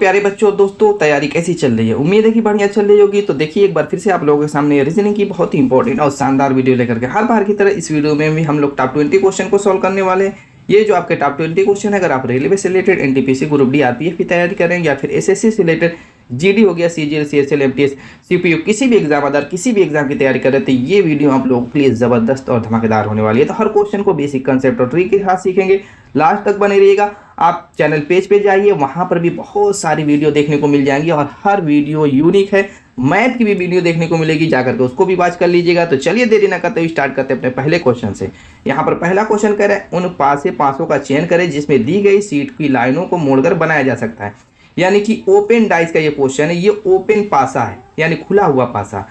प्यारे बच्चों और दोस्तों, तैयारी कैसी चल रही है? उम्मीद है कि बढ़िया चल रही होगी। तो देखिए, एक बार फिर से आप लोगों के सामने रीजनिंग की बहुत ही इंपॉर्टेंट और शानदार वीडियो लेकर के हर बार की तरह इस वीडियो में भी हम लोग टॉप 20 क्वेश्चन को सॉल्व करने वाले हैं। ये जो आपके टॉप 20 क्वेश्चन है, अगर आप रेलवे से related, NTPC, group D, RPF की तैयारी करें या फिर एसएससी से रिलेटेड, जीडी हो गया, सीजीएल, सीएसएल, एमटीएस, सीपीयू, किसी भी एग्जाम, अदर किसी भी एग्जाम की तैयारी कर रहे थे, ये वीडियो आप लोगों के लिए जबरदस्त और धमाकेदार होने वाली है। तो हर क्वेश्चन को बेसिक कंसेप्ट और ट्रिक के साथ सीखेंगे। लास्ट तक बने रहिएगा। आप चैनल पेज पे जाइए, वहां पर भी बहुत सारी वीडियो देखने को मिल जाएंगी और हर वीडियो यूनिक है। मैथ की भी वीडियो देखने को मिलेगी, जाकर के उसको भी वॉच कर लीजिएगा। तो चलिए देरी ना करते हुए स्टार्ट करते हैं अपने पहले क्वेश्चन से। यहाँ पर पहला क्वेश्चन कह रहा है, उन पास से पासों का चयन करें जिसमें दी गई सीट की लाइनों को मोड़कर बनाया जा सकता है। यानी कि ओपन डाइस का ये क्वेश्चन है। ये ओपन पासा है, यानी खुला हुआ पासा।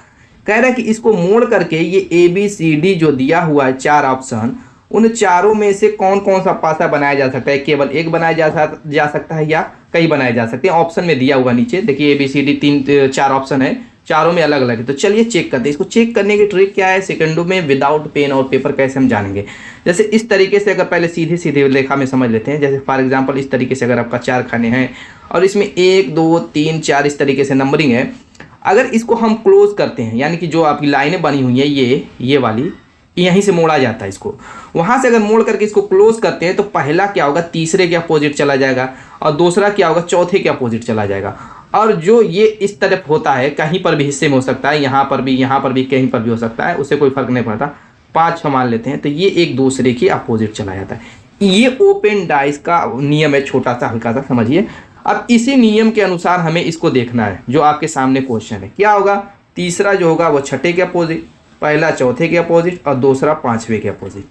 कह रहा है कि इसको मोड़ करके ये ABCD जो दिया हुआ है, चार ऑप्शन, उन चारों में से कौन कौन सा पासा बनाया जा सकता है। केवल एक बनाया जा सकता है या कई बनाए जा सकते हैं। ऑप्शन में दिया हुआ नीचे देखिए, ABCD चार ऑप्शन है, चारों में अलग अलग है। तो चलिए चेक करते हैं। इसको चेक करने की ट्रिक क्या है, सेकंडों में विदाउट पेन और पेपर कैसे हम जानेंगे। जैसे इस तरीके से अगर पहले सीधे सीधे रेखा में समझ लेते हैं। जैसे फॉर एग्जांपल इस तरीके से अगर आपका चार खाने हैं और इसमें 1 2 3 4 इस तरीके से नंबरिंग है। अगर इसको हम क्लोज करते हैं, यानी कि जो आपकी लाइनें बनी हुई है ये वाली, यहीं से मोड़ा जाता है इसको। वहां से अगर मोड़ करके इसको क्लोज करते हैं तो पहला क्या होगा, तीसरे के अपोजिट चला जाएगा, और दूसरा क्या होगा, चौथे के अपोजिट चला जाएगा। और जो ये इस तरफ होता है, कहीं पर भी हिस्से में हो सकता है, यहाँ पर भी कहीं पर भी हो सकता है, उससे कोई फर्क नहीं पड़ता। 5 मान लेते हैं, तो ये एक दूसरे के अपोजिट चला जाता है। ये ओपन डाइस का नियम है, छोटा सा हल्का सा समझिए। अब इसी नियम के अनुसार हमें इसको देखना है। जो आपके सामने क्वेश्चन है, क्या होगा, तीसरा जो होगा वो छठे के अपोजिट, पहला चौथे के अपोजिट और दूसरा पांचवें के अपोजिट।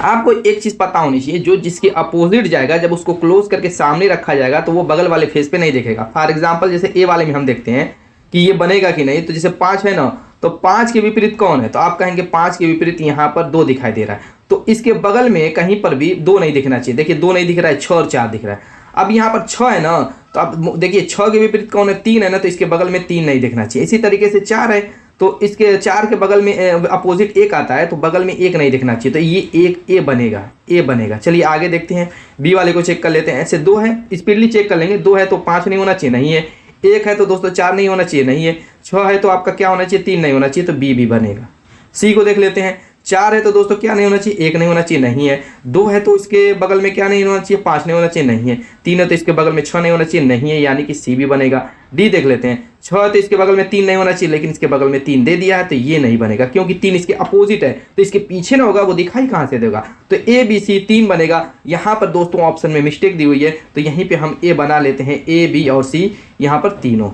आपको एक चीज पता होनी चाहिए, जो जिसके अपोजिट जाएगा, जब उसको क्लोज करके सामने रखा जाएगा तो वो बगल वाले फेस पे नहीं देखेगा। फॉर एग्जांपल जैसे ए वाले में हम देखते हैं कि ये बनेगा कि नहीं। तो जैसे 5 है ना, तो 5 के विपरीत कौन है, तो आप कहेंगे 5 के विपरीत यहाँ पर 2 दिखाई दे रहा है। तो इसके बगल में कहीं पर भी 2 नहीं दिखना चाहिए। देखिए 2 नहीं दिख रहा है, 6 और 4 दिख रहा है। अब यहाँ पर 6 है ना, तो अब देखिए 6 के विपरीत कौन है, 3 है ना, तो इसके बगल में 3 नहीं दिखना चाहिए। इसी तरीके से 4 है, तो इसके 4 के बगल में अपोजिट 1 आता है, तो बगल में 1 नहीं दिखना चाहिए। तो ये एक ए बनेगा। चलिए आगे देखते हैं, बी वाले को चेक कर लेते हैं। ऐसे 2 है, स्पीडली चेक कर लेंगे। 2 है तो 5 नहीं होना चाहिए, नहीं है। 1 है तो दोस्तों 4 नहीं होना चाहिए, नहीं है। 6 है तो आपका क्या होना चाहिए, 3 नहीं होना चाहिए, तो बी भी बनेगा। सी को देख लेते हैं। 4 है तो दोस्तों क्या नहीं होना चाहिए, 1 नहीं होना चाहिए, नहीं है। 2 है तो इसके बगल में क्या नहीं होना चाहिए, 5 नहीं होना चाहिए, नहीं है। 3 है तो इसके बगल में 6 नहीं होना चाहिए, नहीं है, यानी कि सी भी बनेगा। डी देख लेते हैं। 6 है तो इसके बगल में 3 नहीं होना चाहिए, लेकिन इसके बगल में 3 दे दिया है, तो ये नहीं बनेगा, क्योंकि 3 इसके अपोजिट है, तो इसके पीछे ना होगा, वो दिखाई कहाँ से देगा। तो ABC 3 बनेगा। यहाँ पर दोस्तों ऑप्शन में मिस्टेक दी हुई है, तो यहीं पर हम ए बना लेते हैं। A, B और C, यहाँ पर तीनों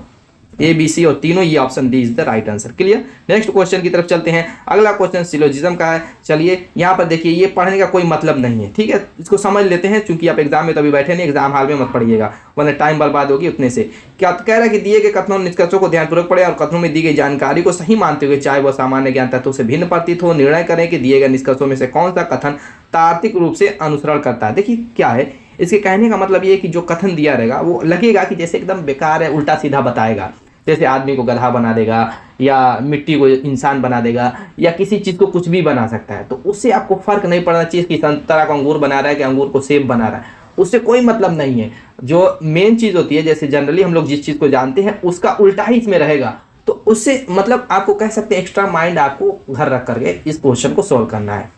ABC और तीनों, ये option D is the right answer. Clear. Next question की तरफ चलते हैं। अगला क्वेश्चन सिलोजिज्म का है। चलिए यहाँ पर देखिए, ये पढ़ने का कोई मतलब नहीं है, ठीक है, इसको समझ लेते हैं। चूंकि आप एग्जाम में तो अभी बैठे नहीं, एग्जाम हाल में मत पढ़िएगा, वरना टाइम बर्बाद होगी उतने से। क्या कह रहा है कि दिए गए कथनों निष्कर्षों को ध्यानपूर्वक पढ़े और कथनों में दी गई जानकारी को सही मानते हुए, चाहे वह सामान्य ज्ञान तत्वों से भिन्न प्रतीत हो, निर्णय करें कि दिए गए निष्कर्षों में से कौन सा कथन तार्किक रूप से अनुसरण करता है। देखिए क्या है, इसके कहने का मतलब ये कि जो कथन दिया रहेगा वो लगेगा कि जैसे एकदम बेकार है, उल्टा सीधा बताएगा। जैसे आदमी को गधा बना देगा, या मिट्टी को इंसान बना देगा, या किसी चीज़ को कुछ भी बना सकता है। तो उससे आपको फर्क नहीं पड़ना चाहिए कि संतरा को अंगूर बना रहा है कि अंगूर को सेब बना रहा है, उससे कोई मतलब नहीं है। जो मेन चीज़ होती है, जैसे जनरली हम लोग जिस चीज़ को जानते हैं उसका उल्टा ही इसमें रहेगा, तो उससे मतलब आपको कह सकते हैं एक्स्ट्रा माइंड आपको घर रख करके इस क्वेश्चन को सॉल्व करना है।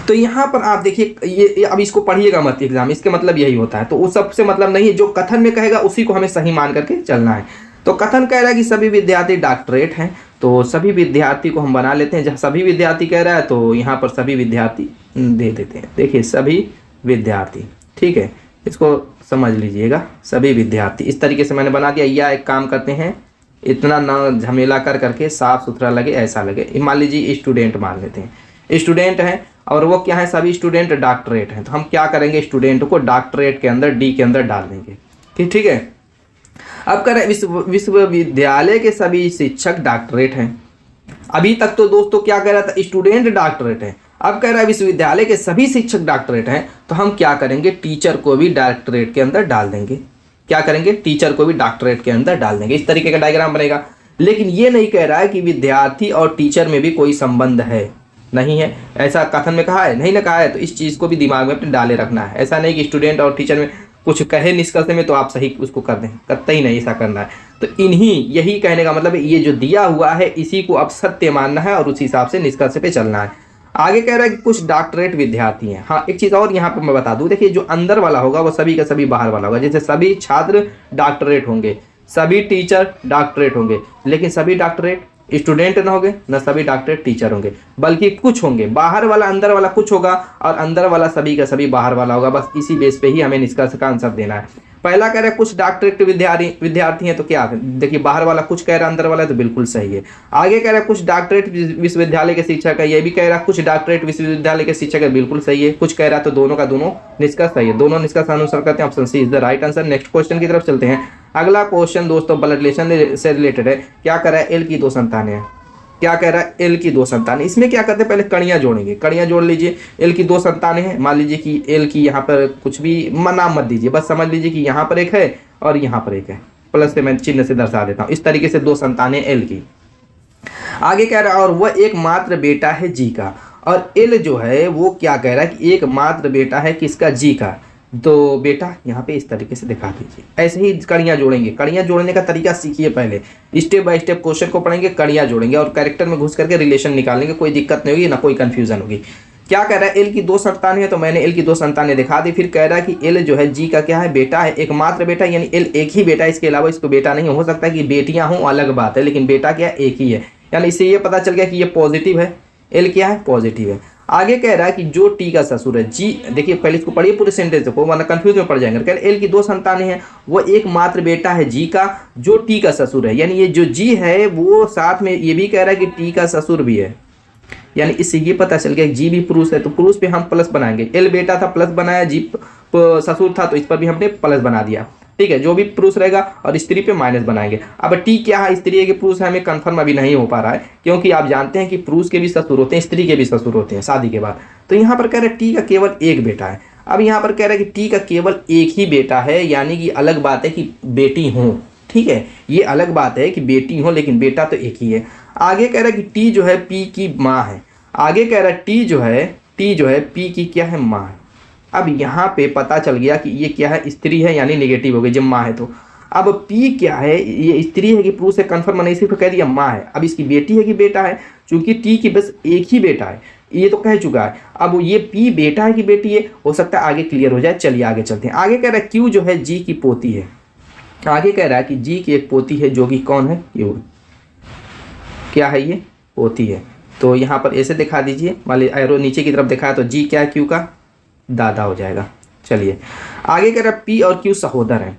तो यहाँ पर आप देखिए, ये अब इसको पढ़िएगा मत एग्जाम, इसके मतलब यही होता है। तो उस सबसे मतलब नहीं है, जो कथन में कहेगा उसी को हमें सही मान करके चलना है। तो कथन कह रहा है कि सभी विद्यार्थी डॉक्टरेट हैं, तो सभी विद्यार्थी को हम बना लेते हैं। जहाँ सभी विद्यार्थी कह रहा है, तो यहाँ पर सभी विद्यार्थी दे देते हैं। देखिए सभी विद्यार्थी, ठीक है, इसको समझ लीजिएगा, सभी विद्यार्थी इस तरीके से मैंने बना दिया। या एक काम करते हैं, इतना ना झमेला कर करके, साफ सुथरा लगे, ऐसा लगे। मान लीजिए स्टूडेंट मान लेते हैं, स्टूडेंट हैं और वो क्या है, सभी स्टूडेंट डॉक्टरेट हैं। तो हम क्या करेंगे, स्टूडेंट को डॉक्टरेट के अंदर, डी के अंदर डाल देंगे, ठीक है। अब करें, विश्वविद्यालय के सभी शिक्षक डॉक्टरेट हैं। अभी तक तो दोस्तों क्या कह रहा था, स्टूडेंट डॉक्टरेट है। अब कह रहा है विश्वविद्यालय के सभी शिक्षक डॉक्टरेट हैं, तो हम क्या करेंगे, टीचर को भी डॉक्टरेट के अंदर डाल देंगे। क्या करेंगे, टीचर को भी डॉक्टरेट के अंदर डाल देंगे। इस तरीके का डायग्राम बनेगा। लेकिन ये नहीं कह रहा है कि विद्यार्थी और टीचर में भी कोई संबंध है, नहीं है, ऐसा कथन में कहा है, नहीं ना कहा है। तो इस चीज़ को भी दिमाग में अपने डाले रखना है। ऐसा नहीं कि स्टूडेंट और टीचर में कुछ कहे निष्कर्ष में तो आप सही उसको कर दें, कतई नहीं ऐसा करना है। तो यही कहने का मतलब है, ये जो दिया हुआ है इसी को अब सत्य मानना है और उसी हिसाब से निष्कर्ष पे चलना है। आगे कह रहा है कि कुछ डॉक्टरेट विद्यार्थी हैं। हाँ, एक चीज़ और यहाँ पे मैं बता दूं, देखिए जो अंदर वाला होगा वो सभी का सभी बाहर वाला होगा। जैसे सभी छात्र डॉक्टरेट होंगे, सभी टीचर डॉक्टरेट होंगे, लेकिन सभी डॉक्टरेट स्टूडेंट ना होंगे, न सभी डॉक्टरेट टीचर होंगे, बल्कि कुछ होंगे। बाहर वाला अंदर वाला कुछ होगा और अंदर वाला सभी का सभी बाहर वाला होगा। बस इसी बेस पे ही हमें निष्कर्ष का आंसर देना है। पहला कह रहा है कुछ डॉक्टरेट विद्यार्थी हैं, तो क्या देखिए बाहर वाला कुछ कह रहा है, अंदर वाला तो बिल्कुल सही है। आगे कह रहा है कुछ डॉक्टरेट विश्वविद्यालय के शिक्षक है, ये भी कह रहा है कुछ डॉक्टरेट विश्वविद्यालय के शिक्षक है, बिल्कुल सही है। कुछ कह रहा है तो दोनों का दोनों निष्कर्ष सही है, दोनों निष्कर्ष अनुसार करते हैं। Option C is the right answer. Next question की तरफ चलते हैं। अगला क्वेश्चन दोस्तों ब्लड रिलेशन से रिलेटेड है। क्या कह रहा है, एल की 2 संतानें हैं। क्या कह रहा है, एल की 2 संतानें। इसमें क्या करते हैं, पहले कड़ियां जोड़ेंगे। कड़ियां जोड़ लीजिए। एल की 2 संतानें हैं, मान लीजिए कि एल की यहाँ पर कुछ भी नाम मत दीजिए, बस समझ लीजिए कि यहाँ पर एक है और यहाँ पर एक है, प्लस से मैं चिन्ह से दर्शा देता हूँ। इस तरीके से 2 संतानें एल की। आगे कह रहा है और वह एकमात्र बेटा है जी का। और एल जो है वो क्या कह रहा है कि एकमात्र बेटा है किसका, जी का। तो बेटा यहाँ पे इस तरीके से दिखा दीजिए। ऐसे ही कड़ियाँ जोड़ेंगे। कड़ियाँ जोड़ने का तरीका सीखिए, पहले स्टेप बाय स्टेप क्वेश्चन को पढ़ेंगे, कड़ियाँ जोड़ेंगे और कैरेक्टर में घुस करके रिलेशन निकालेंगे। कोई दिक्कत नहीं होगी, ना कोई कंफ्यूजन होगी। क्या कह रहा है, एल की 2 संतानें हैं, तो मैंने एल की 2 संतानें दिखा दी। फिर कह रहा है कि एल जो है जी का क्या है, बेटा है, एकमात्र बेटा, यानी एल एक ही बेटा है, इसके अलावा इसको बेटा नहीं हो सकता। कि बेटियां हों अलग बात है, लेकिन बेटा क्या एक ही है। यानी इससे ये पता चल गया कि ये पॉजिटिव है, एल क्या है, पॉजिटिव है। आगे कह रहा है कि जो टी का ससुर है, जी देखिए पहले इसको पढ़िए पूरे सेंटेंस को, वरना कंफ्यूज में पड़ जाएंगे। कह रहे एल की 2 संतानें हैं, वो एकमात्र बेटा है जी का, जो टी का ससुर है। यानी ये जो जी है वो साथ में ये भी कह रहा है कि टी का ससुर भी है। यानी इससे ये पता चल गया जी भी पुरुष है, तो पुरुष पे हम प्लस बनाएंगे। एल बेटा था प्लस बनाया, जी ससुर था तो इस पर भी हमने प्लस बना दिया। ठीक है, जो भी पुरुष रहेगा, और स्त्री पे माइनस बनाएंगे। अब टी क्या है, स्त्री है कि पुरुष है, हमें कंफर्म अभी नहीं हो पा रहा है, क्योंकि आप जानते हैं कि पुरुष के भी ससुर होते हैं, स्त्री के भी ससुर होते हैं शादी के बाद। तो यहाँ पर कह रहे हैं टी का केवल एक बेटा है। अब यहाँ पर कह रहा है कि टी का केवल एक ही बेटा है, यानी कि अलग बात है कि बेटी हो। ठीक है, ये अलग बात है कि बेटी हो, लेकिन बेटा तो एक ही है। आगे कह रहा है कि टी जो है पी की माँ है। आगे कह रहा है टी जो है पी की क्या है, माँ है। अब यहाँ पे पता चल गया कि ये क्या है, स्त्री है, यानी नेगेटिव हो गई जब माँ है तो। अब पी क्या है, ये स्त्री है कि पुरुष है, कंफर्म नहीं, सिर्फ कह दिया माँ है। अब इसकी बेटी है कि बेटा है, चूंकि टी की बस एक ही बेटा है, ये तो कह चुका है। अब ये पी बेटा है कि बेटी है, हो सकता है आगे क्लियर हो जाए। चलिए आगे चलते हैं। आगे कह रहा है क्यू जो है जी की पोती है। आगे कह रहा है कि जी की एक पोती है, जो कि कौन है, क्यू। क्या है, ये पोती है। तो यहाँ पर ऐसे दिखा दीजिए, मान लीजिए एरो नीचे की तरफ दिखाया तो जी क्या है, क्यू का दादा हो जाएगा। चलिए आगे कह रहा है पी और क्यू सहोदर हैं।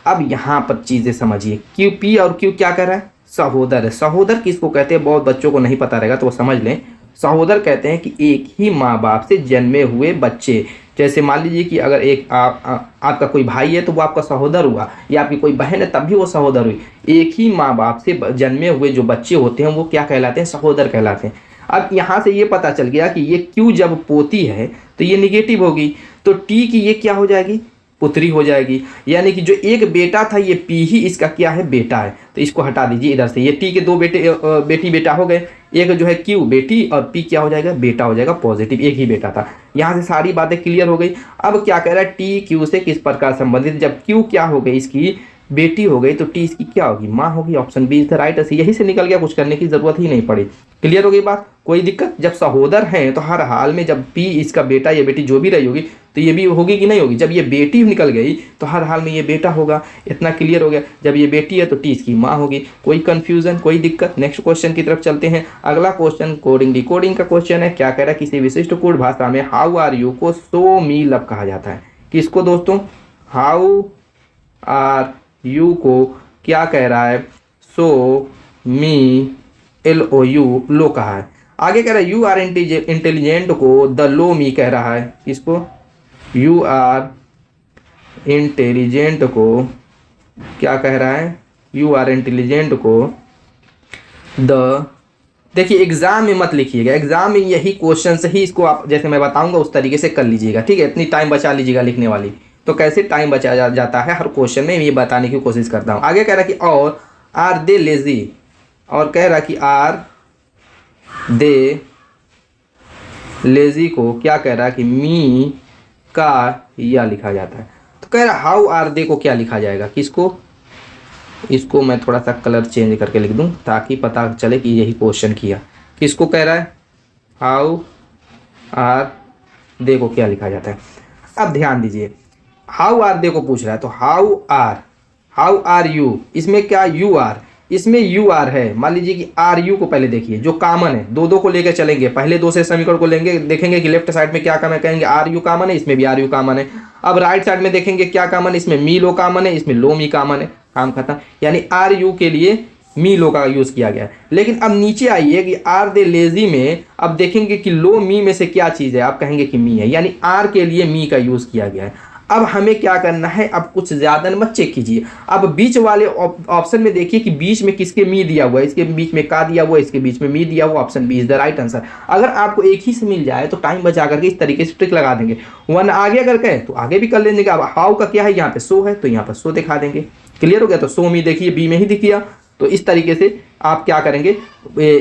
अब यहाँ पर चीज़ें समझिए, क्यू पी और क्यू क्या कर रहा है, सहोदर है। सहोदर किसको कहते हैं, बहुत बच्चों को नहीं पता रहेगा तो वो समझ लें। सहोदर कहते हैं कि एक ही माँ बाप से जन्मे हुए बच्चे। जैसे मान लीजिए कि अगर एक आपका कोई भाई है तो वो आपका सहोदर हुआ, या आपकी कोई बहन है तब भी वो सहोदर हुई। एक ही माँ बाप से जन्मे हुए जो बच्चे होते हैं वो क्या कहलाते हैं, सहोदर कहलाते हैं। अब यहाँ से ये पता चल गया कि ये क्यू जब पोती है तो ये निगेटिव होगी, तो टी की ये क्या हो जाएगी, पुत्री हो जाएगी। यानी कि जो एक बेटा था ये पी ही इसका क्या है, बेटा है। तो इसको हटा दीजिए इधर से, ये टी के 2 बेटी बेटा हो गए। एक जो है क्यू बेटी और पी क्या हो जाएगा, बेटा हो जाएगा, पॉजिटिव, एक ही बेटा था। यहाँ से सारी बातें क्लियर हो गई। अब क्या कह रहा है, टी क्यू से किस प्रकार संबंधित, जब क्यू क्या हो गई, इसकी बेटी हो गई, तो टी इसकी क्या होगी, माँ होगी। Option B is the right answer. यही से निकल गया, कुछ करने की जरूरत ही नहीं पड़ी। क्लियर हो गई बात, कोई दिक्कत। जब सहोदर हैं तो हर हाल में जब पी इसका बेटा या बेटी जो भी रही होगी तो ये भी होगी कि नहीं होगी। जब ये बेटी निकल गई तो हर हाल में ये बेटा होगा। इतना क्लियर हो गया। जब ये बेटी है तो टी इसकी माँ होगी। कोई कंफ्यूजन, कोई दिक्कत। नेक्स्ट क्वेश्चन की तरफ चलते हैं। अगला क्वेश्चन कोडिंग डिकोडिंग का क्वेश्चन है। क्या कह रहा है, किसी विशिष्ट कोड भाषा में हाउ आर यू को सो मी लव कहा जाता है। किसको दोस्तों, हाउ आर यू को क्या कह रहा है, सो मी LOU लो कहा है। आगे कह रहा है यू आर इंटेलिजेंट को द लो मी कह रहा है। इसको यू आर इंटेलिजेंट को क्या कह रहा है, यू आर इंटेलिजेंट को द, देखिए एग्जाम में मत लिखिएगा, एग्जाम में यही क्वेश्चन से ही इसको आप जैसे मैं बताऊंगा उस तरीके से कर लीजिएगा। ठीक है, इतनी टाइम बचा लीजिएगा लिखने वाली। तो कैसे टाइम बचा जाता है हर क्वेश्चन में, ये बताने की कोशिश करता हूँ। आगे कह रहा है कि और आर दे लेजी, और कह रहा है कि आर दे लेजी को क्या कह रहा है कि मी का या लिखा जाता है। तो कह रहा हाउ आर दे को क्या लिखा जाएगा, किसको, इसको मैं थोड़ा सा कलर चेंज करके लिख दूं ताकि पता चले कि यही क्वेश्चन किया। किसको कह रहा है, हाउ आर दे को क्या लिखा जाता है। अब ध्यान दीजिए, हाउ आर दे को पूछ रहा है तो हाउ आर यू, इसमें क्या यू आर, इसमें यू आर है। मान लीजिए कि आर यू को पहले देखिए जो कॉमन है, दो को लेकर चलेंगे, पहले दो से समीकरण को लेंगे, देखेंगे कि लेफ्ट साइड में क्या कॉमन है, कहेंगे आर यू कॉमन है, इसमें भी आर यू कॉमन है। अब राइट साइड में देखेंगे क्या कॉमन है, इसमें मी लो कॉमन है, इसमें लो मी कॉमन है, काम खत्म। यानी आर यू के लिए मी लो का यूज किया गया है। लेकिन अब नीचे आइए कि आर दे लेजी में अब देखेंगे कि लो मी में से क्या चीज है, आप कहेंगे कि मी है, यानी आर के लिए मी का यूज किया गया है। अब हमें क्या करना है, अब कुछ ज्यादा मत चेक कीजिए, अब बीच वाले ऑप्शन में देखिए कि बीच में किसके मी दिया हुआ है, इसके बीच में का दिया हुआ है, इसके बीच में मी दिया हुआ, option B is the right answer. अगर आपको एक ही से मिल जाए तो टाइम बचा करके इस तरीके से ट्रिक लगा देंगे। वन आगे अगर कहे तो आगे भी कर लेंगे। अब हाउ का क्या है, यहाँ पे सो है तो यहाँ पर सो दिखा देंगे, क्लियर हो गया। तो सो मी देखिए बी में ही दिख गया। तो इस तरीके से आप क्या करेंगे,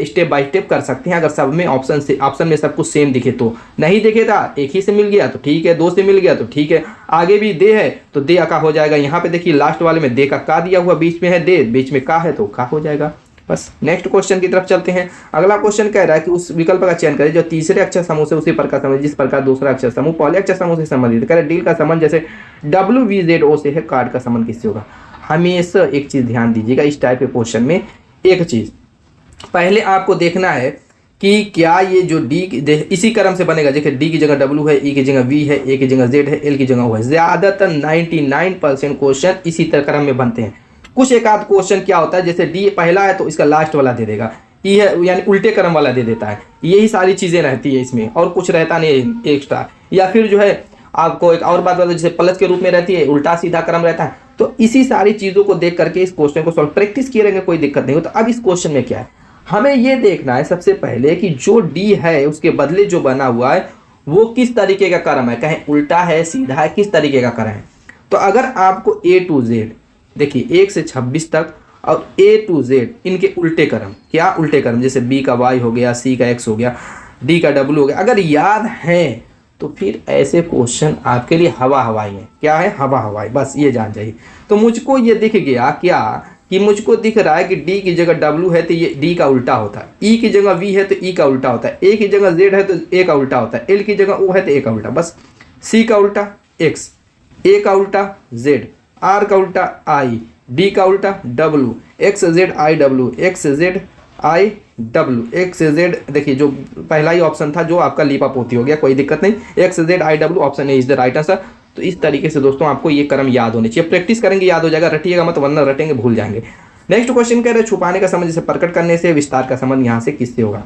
स्टेप बाय स्टेप कर सकते हैं। अगर सब में ऑप्शन में सब कुछ सेम दिखे तो, नहीं दिखे था एक ही से मिल गया तो ठीक है, दो से मिल गया तो ठीक है, आगे भी दे है तो दे का हो जाएगा। यहाँ पे देखिए लास्ट वाले में दे का दिया हुआ, बीच में है दे, बीच में का है तो का हो जाएगा। बस नेक्स्ट क्वेश्चन की तरफ चलते हैं। अगला क्वेश्चन कह रहा है कि उस विकल्प का चयन करें जो तीसरे अक्षर समूह से उसी प्रकार संबंधित जिस प्रकार दूसरा अक्षर समूह पहले अक्षर समूह से संबंधित। कह रहे डील का संबंध जैसे WVZO से है, कार्ड का संबंध किससे होगा। हमेशा एक चीज ध्यान दीजिएगा इस टाइप के क्वेश्चन में, एक चीज पहले आपको देखना है कि क्या ये जो डी इसी क्रम से बनेगा। देखिए डी की जगह W है, ई की जगह V है, ए की जगह Z है, एल की जगह O है। ज्यादातर 99% क्वेश्चन इसी तरह क्रम में बनते हैं। कुछ एक आध क्वेश्चन क्या होता है, जैसे डी पहला है तो इसका लास्ट वाला दे देगा, ई है यानी उल्टे क्रम वाला दे देता है। यही सारी चीजें रहती है इसमें, और कुछ रहता नहीं एक्स्ट्रा। या फिर जो है आपको एक और बात बता, जैसे प्लस के रूप में रहती है, उल्टा सीधा क्रम रहता है। तो इसी सारी चीजों को देख करके इस क्वेश्चन को सॉल्व प्रैक्टिस किए रहेंगे, कोई दिक्कत नहीं हो। तो अब इस क्वेश्चन में क्या है, हमें ये देखना है सबसे पहले कि जो डी है उसके बदले जो बना हुआ है वो किस तरीके का क्रम है, कहें उल्टा है सीधा है, किस तरीके का क्रम है। तो अगर आपको A to Z देखिए 1 से 26 तक और A to Z इनके उल्टे क्रम, क्या उल्टे क्रम, जैसे B का Y हो गया, C का X हो गया, D का W हो गया, अगर याद है तो फिर ऐसे क्वेश्चन आपके लिए हवा हवाई है। क्या है, हवा हवाई, बस ये जान जाइए। तो मुझको ये दिख गया क्या कि मुझको दिख रहा है कि D की जगह W है तो ये D का उल्टा होता है, E की जगह V है तो E का उल्टा होता है, A की जगह Z है तो A का उल्टा होता है, L की जगह O है तो A का उल्टा, बस C का उल्टा X, A का उल्टा Z, R का उल्टा I, D का उल्टा W, XZIW, XZIW, XZ देखिए जो पहला ही ऑप्शन था जो आपका लीपा पोती हो गया, कोई दिक्कत नहीं, XZIW option A is the right answer. तो इस तरीके से दोस्तों आपको ये क्रम याद होने चाहिए, प्रैक्टिस करेंगे याद हो जाएगा, रटिएगा मत वरना रटेंगे भूल जाएंगे। नेक्स्ट क्वेश्चन कह रहे हैं छुपाने का संबंध जैसे प्रकट करने से, विस्तार का संबंध यहाँ से किससे होगा।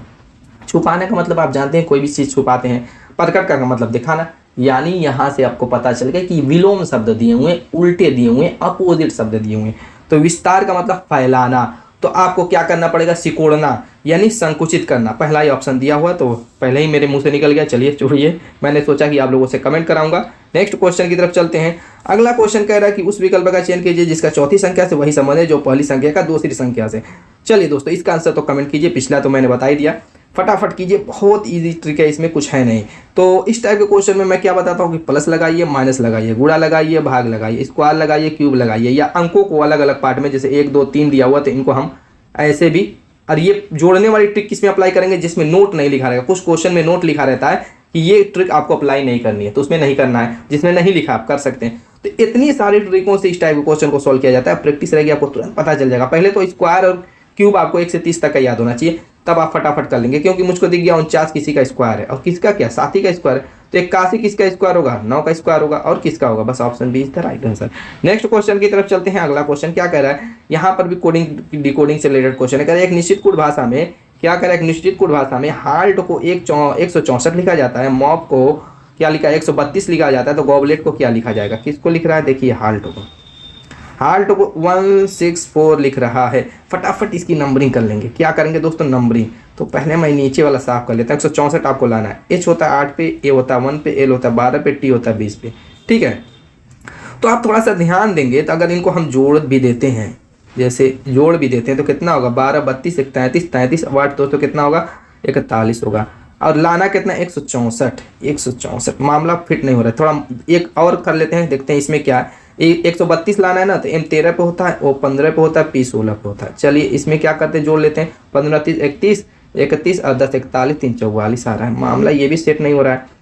छुपाने का मतलब आप जानते हैं कोई भी चीज़ छुपाते हैं, प्रकट का मतलब दिखाना, यानी यहाँ से आपको पता चल गया कि विलोम शब्द दिए हुए, उल्टे दिए हुए, अपोजिट शब्द दिए हुए। तो विस्तार का मतलब फैलाना, तो आपको क्या करना पड़ेगा, सिकोड़ना यानी संकुचित करना। पहला ही ऑप्शन दिया हुआ तो पहले ही मेरे मुंह से निकल गया, चलिए छोड़िए, मैंने सोचा कि आप लोगों से कमेंट कराऊंगा। नेक्स्ट क्वेश्चन की तरफ चलते हैं। अगला क्वेश्चन कह रहा है कि उस विकल्प का चयन कीजिए जिसका चौथी संख्या से वही संबंध है जो पहली संख्या का दूसरी संख्या से। चलिए दोस्तों इसका आंसर तो कमेंट कीजिए, पिछला तो मैंने बता ही दिया, फटाफट कीजिए, बहुत इजी ट्रिक है, इसमें कुछ है नहीं। तो इस टाइप के क्वेश्चन में मैं क्या बताता हूँ कि प्लस लगाइए, माइनस लगाइए, गुणा लगाइए, भाग लगाइए, स्क्वायर लगाइए, क्यूब लगाइए, या अंकों को अलग अलग पार्ट में जैसे 1 2 3 दिया हुआ तो इनको हम ऐसे भी। और ये जोड़ने वाली ट्रिक किसमें अप्लाई करेंगे, जिसमें नोट नहीं लिखा रहेगा। कुछ क्वेश्चन में नोट लिखा रहता है कि ये ट्रिक आपको अप्लाई नहीं करनी है, तो उसमें नहीं करना है, जिसमें नहीं लिखा आप कर सकते हैं। तो इतनी सारी ट्रिकों से इस टाइप के क्वेश्चन को सॉल्व किया जाता है, प्रैक्टिस रहेगी आपको तुरंत पता चल जाएगा। पहले तो स्क्वायर और क्यूब आपको 1 से 30 तक का याद होना चाहिए, तब आप फटाफट कर लेंगे। क्योंकि मुझको दिख गया 49 किसी का स्क्वायर है और किसका क्या 7 का स्क्वायर है, तो 81 किसका स्क्वायर होगा, 9 का स्क्वायर होगा, और किसका होगा, बस option B is the right answer. Next question की तरफ चलते हैं। अगला क्वेश्चन क्या कह रहा है, यहाँ पर भी कोडिंग डिकोडिंग से रिलेटेड क्वेश्चन है। कह रहा है एक निश्चित कोड भाषा में क्या करें, एक निश्चित कोड भाषा में हाल्ट को 164 लिखा जाता है, मॉप को क्या लिखा है 132 लिखा जाता है, तो गॉबलेट को क्या लिखा जाएगा, किसको लिख रहा है, देखिए हाल्ट को 164 लिख रहा है। फटाफट इसकी नंबरिंग कर लेंगे। क्या करेंगे दोस्तों, नंबरिंग। तो पहले मैं नीचे वाला साफ कर लेता हूँ। 164 आपको लाना है, एच होता है 8 पे, ए होता है 1 पे, एल होता है 12 पे, टी होता है 20 पे, ठीक है। तो आप थोड़ा सा ध्यान देंगे, तो अगर इनको हम जोड़ भी देते हैं, जैसे जोड़ भी देते हैं तो कितना होगा, 12 32 33 33 8 दोस्तों कितना होगा, 41 होगा। और लाना कितना 164 मामला फिट नहीं हो रहा है। थोड़ा एक और कर लेते हैं, देखते हैं इसमें क्या है। 132 लाना है ना, तो M 13 पे होता है, O 15 पे होता है, P 16 पे होता है। चलिए इसमें क्या करते हैं, जोड़ लेते हैं। 15 30 31 31 और 10 41 3 44 आ रहा है। मामला ये भी सेट नहीं हो रहा है।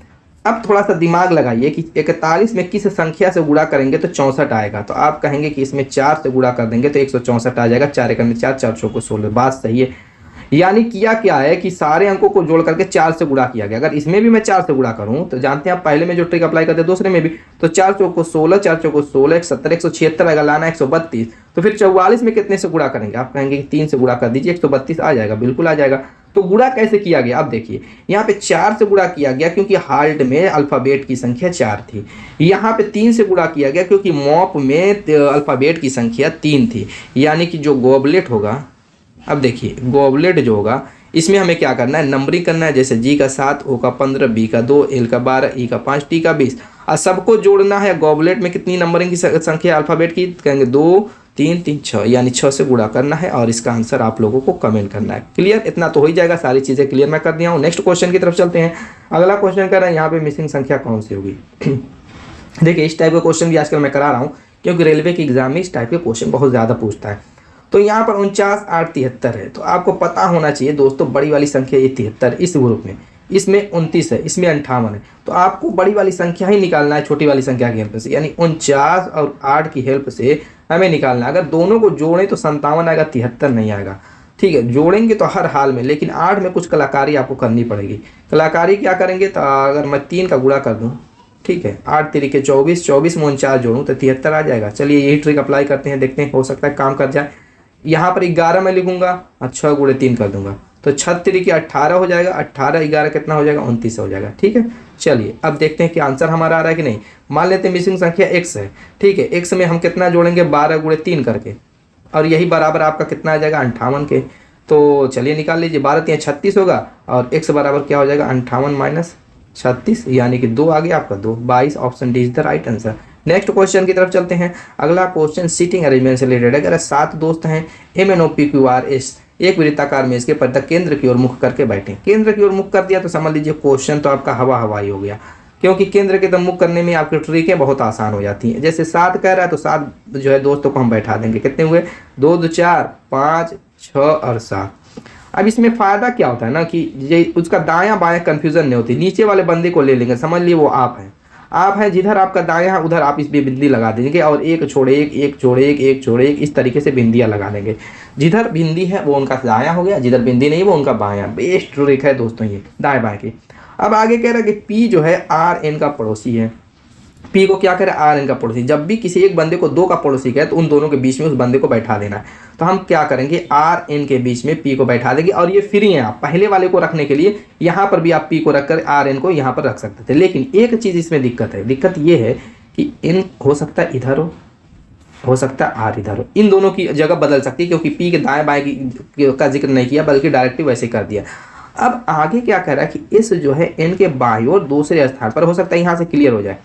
अब थोड़ा सा दिमाग लगाइए कि 41 में किस संख्या से गुणा करेंगे तो 64 आएगा। तो आप कहेंगे कि इसमें 4 से गुणा कर देंगे तो 164 आ जाएगा। 4 एकम 4, 4 चौको 16, बात सही है। यानी किया क्या है कि सारे अंकों को जोड़ करके 4 से गुणा किया गया। अगर इसमें भी मैं 4 से गुणा करूं तो जानते हैं आप पहले में जो ट्रिक अप्लाई करते हैं दूसरे में भी, तो 4 चौको 16, 4 चौको 16, 170, 176 आएगा, लाना 132। तो फिर 44 में कितने से गुणा करेंगे, आप कहेंगे कि 3 से गुणा कर दीजिए, 132 आ जाएगा। बिल्कुल आ जाएगा। तो गुणा कैसे किया गया, अब देखिए यहाँ पे 4 से गुणा किया गया क्योंकि हाल्ट में अल्फाबेट की संख्या 4 थी। यहाँ पे 3 से गुणा किया गया क्योंकि मॉप में अल्फाबेट की संख्या 3 थी। यानी कि जो गॉबलेट होगा, अब देखिए गॉबलेट जो होगा इसमें हमें क्या करना है, नंबरिंग करना है। जैसे G का 7, O का 15, B का 2, L का 12, E का 5, T का 20 और सबको जोड़ना है। गॉबलेट में कितनी नंबरिंग की संख्या अल्फाबेट की, कहेंगे 2 3 3 6, यानी 6 से गुणा करना है और इसका आंसर आप लोगों को कमेंट करना है। क्लियर, इतना तो हो ही जाएगा। सारी चीज़ें क्लियर मैं कर दिया हूँ। नेक्स्ट क्वेश्चन की तरफ चलते हैं। अगला क्वेश्चन कर रहे हैं यहाँ पे मिसिंग संख्या कौन सी होगी। देखिए इस टाइप का क्वेश्चन भी आजकल मैं करा रहा हूँ क्योंकि रेलवे के एग्जाम में इस टाइप के क्वेश्चन बहुत ज़्यादा पूछता है। तो यहाँ पर 49 8 73 है। तो आपको पता होना चाहिए दोस्तों, बड़ी वाली संख्या ये 73 इस ग्रुप में, इसमें 29 है, इसमें 58 है। तो आपको बड़ी वाली संख्या ही निकालना है छोटी वाली संख्या की हेल्प से, यानी 49 और 8 की हेल्प से हमें निकालना है। अगर दोनों को जोड़ें तो 57 आएगा, 73 नहीं आएगा। ठीक है, जोड़ेंगे तो हर हाल में, लेकिन 8 में कुछ कलाकारी आपको करनी पड़ेगी। कलाकारी क्या करेंगे, तो अगर मैं 3 का गुणा कर दूँ, ठीक है, 8 तरीके 24, 24 में 49 जोड़ूँ तो 73 आ जाएगा। चलिए यही ट्रिक अप्लाई करते हैं, देखते हैं हो सकता है काम कर जाए। यहाँ पर 11 मैं लिखूंगा और 6 गुणे 3 कर दूंगा तो 6 तरीके 18 हो जाएगा। 18 11 कितना हो जाएगा, 29 हो जाएगा। ठीक है, चलिए अब देखते हैं कि आंसर हमारा आ रहा है कि नहीं। मान लेते हैं मिसिंग संख्या x है। ठीक है, x में हम कितना जोड़ेंगे, 12 गुणे 3 करके, और यही बराबर आपका कितना आ जाएगा, 58 के। तो चलिए निकाल लीजिए, 12 3 36 होगा और x बराबर क्या हो जाएगा, 58 माइनस 36, यानी कि 2 आ गया आपका 2, 22। Option D is the right answer. Next question की तरफ चलते हैं। अगला क्वेश्चन सीटिंग अरेंजमेंट से रिलेटेड है। अगर 7 दोस्त हैं MNOPQRS एक वृत्ताकार मेज के पर केंद्र की ओर मुख करके बैठे। केंद्र की ओर मुख कर दिया तो समझ लीजिए क्वेश्चन तो आपका हवाई हो गया, क्योंकि केंद्र के तरफ मुख करने में आपकी ट्रिकें बहुत आसान हो जाती हैं। जैसे 7 कह रहा है तो 7 जो है दोस्तों को हम बैठा देंगे। कितने हुए, 2 2 4 5 6 और 7। अब इसमें फ़ायदा क्या होता है ना कि ये उसका दायां बायां कन्फ्यूजन नहीं होती। नीचे वाले बंदे को ले लेंगे, समझ लिए वो आप हैं। आप हैं जिधर आपका दायां है उधर आप इस पे बिंदी लगा देंगे और एक छोड़े एक, एक छोड़े एक, एक छोड़े एक, इस तरीके से बिंदियां लगा देंगे। जिधर बिंदी है वो उनका दायां हो गया, जिधर बिंदी नहीं वो उनका बायां। बेस्ट ट्रिक है दोस्तों ये दाएं बाएं की। अब आगे कह रहा है कि पी जो है RN का पड़ोसी है। पी को क्या करे, RN का पड़ोसी। जब भी किसी एक बंदे को 2 का पड़ोसी कहे तो उन दोनों के बीच में उस बंदे को बैठा देना है। तो हम क्या करेंगे, RN के बीच में P को बैठा देंगे और ये फ्री है। आप पहले वाले को रखने के लिए यहाँ पर भी आप P को रखकर RN को यहाँ पर रख सकते थे। लेकिन एक चीज़ इसमें दिक्कत है, दिक्कत ये है कि इन हो सकता है इधर हो सकता है R इधर हो। इन दोनों की जगह बदल सकती है क्योंकि P के दाएं बाएं का जिक्र नहीं किया बल्कि डायरेक्टली वैसे कर दिया। अब आगे क्या कह रहा है कि इस जो है N के बाईं ओर दूसरे स्थान पर, हो सकता है यहाँ से क्लियर हो जाए।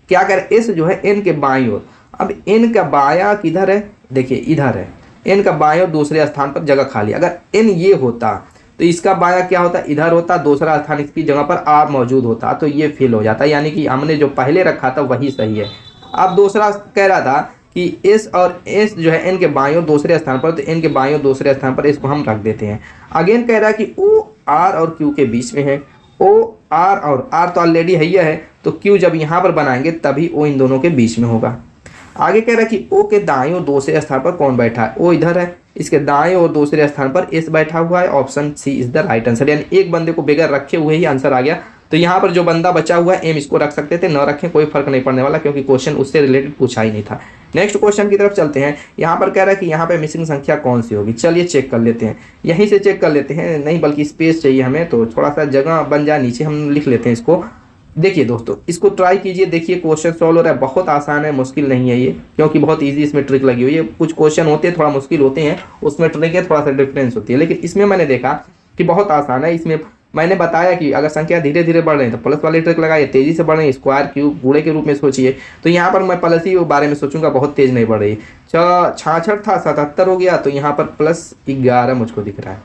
क्या कर, इस जो है N के बाईं ओर, अब N का बायां किधर है, देखिए इधर है। N का बाएं ओर दूसरे स्थान पर जगह खाली। अगर N ये होता तो इसका बायां क्या होता, इधर होता, दूसरा स्थान इसकी जगह पर R मौजूद होता तो ये फेल हो जाता, यानी कि हमने जो पहले रखा था वही सही है। अब दूसरा कह रहा था कि S और S जो है N के बाईं ओर दूसरे स्थान पर, तो N के बाईं ओर दूसरे स्थान पर इसको हम रख देते हैं। अगेन कह रहा है कि O R और Q के बीच में है। O R और R तो ऑलरेडी है ही है, तो Q जब यहाँ पर बनाएंगे तभी O इन दोनों के बीच में होगा। आगे कह रहा है कि O के दाएं और दूसरे स्थान पर कौन बैठा है, O इधर है, इसके दाएं और दूसरे स्थान पर S बैठा हुआ है। Option C is the right answer, यानी एक बंदे को बगैर रखे हुए ही आंसर आ गया। तो यहाँ पर जो बंदा बचा हुआ है M इसको रख सकते थे, न रखें कोई फर्क नहीं पड़ने वाला क्योंकि क्वेश्चन उससे रिलेटेड पूछा ही नहीं था। नेक्स्ट क्वेश्चन की तरफ चलते हैं। यहाँ पर कह रहा है कि यहाँ पे मिसिंग संख्या कौन सी होगी। चलिए चेक कर लेते हैं, यहीं से चेक कर लेते हैं, नहीं बल्कि स्पेस चाहिए हमें, तो थोड़ा सा जगह बन जाए नीचे, हम लिख लेते हैं इसको। देखिए दोस्तों इसको ट्राई कीजिए, देखिए क्वेश्चन सॉल्व हो रहा है। बहुत आसान है, मुश्किल नहीं है ये, क्योंकि बहुत इजी इसमें ट्रिक लगी हुई है। कुछ क्वेश्चन होते हैं थोड़ा मुश्किल होते हैं, उसमें ट्रिक है थोड़ा सा डिफरेंस होती है, लेकिन इसमें मैंने देखा कि बहुत आसान है। इसमें मैंने बताया कि अगर संख्या धीरे धीरे बढ़ रही है तो प्लस वाली ट्रिक लगाइए, तेजी से बढ़ रही है स्क्वायर क्यूब गुणे के रूप में सोचिए। तो यहाँ पर मैं प्लस ही बारे में सोचूंगा, बहुत तेज नहीं बढ़ रही। 66 था 77 हो गया, तो यहाँ पर +11 मुझको दिख रहा है।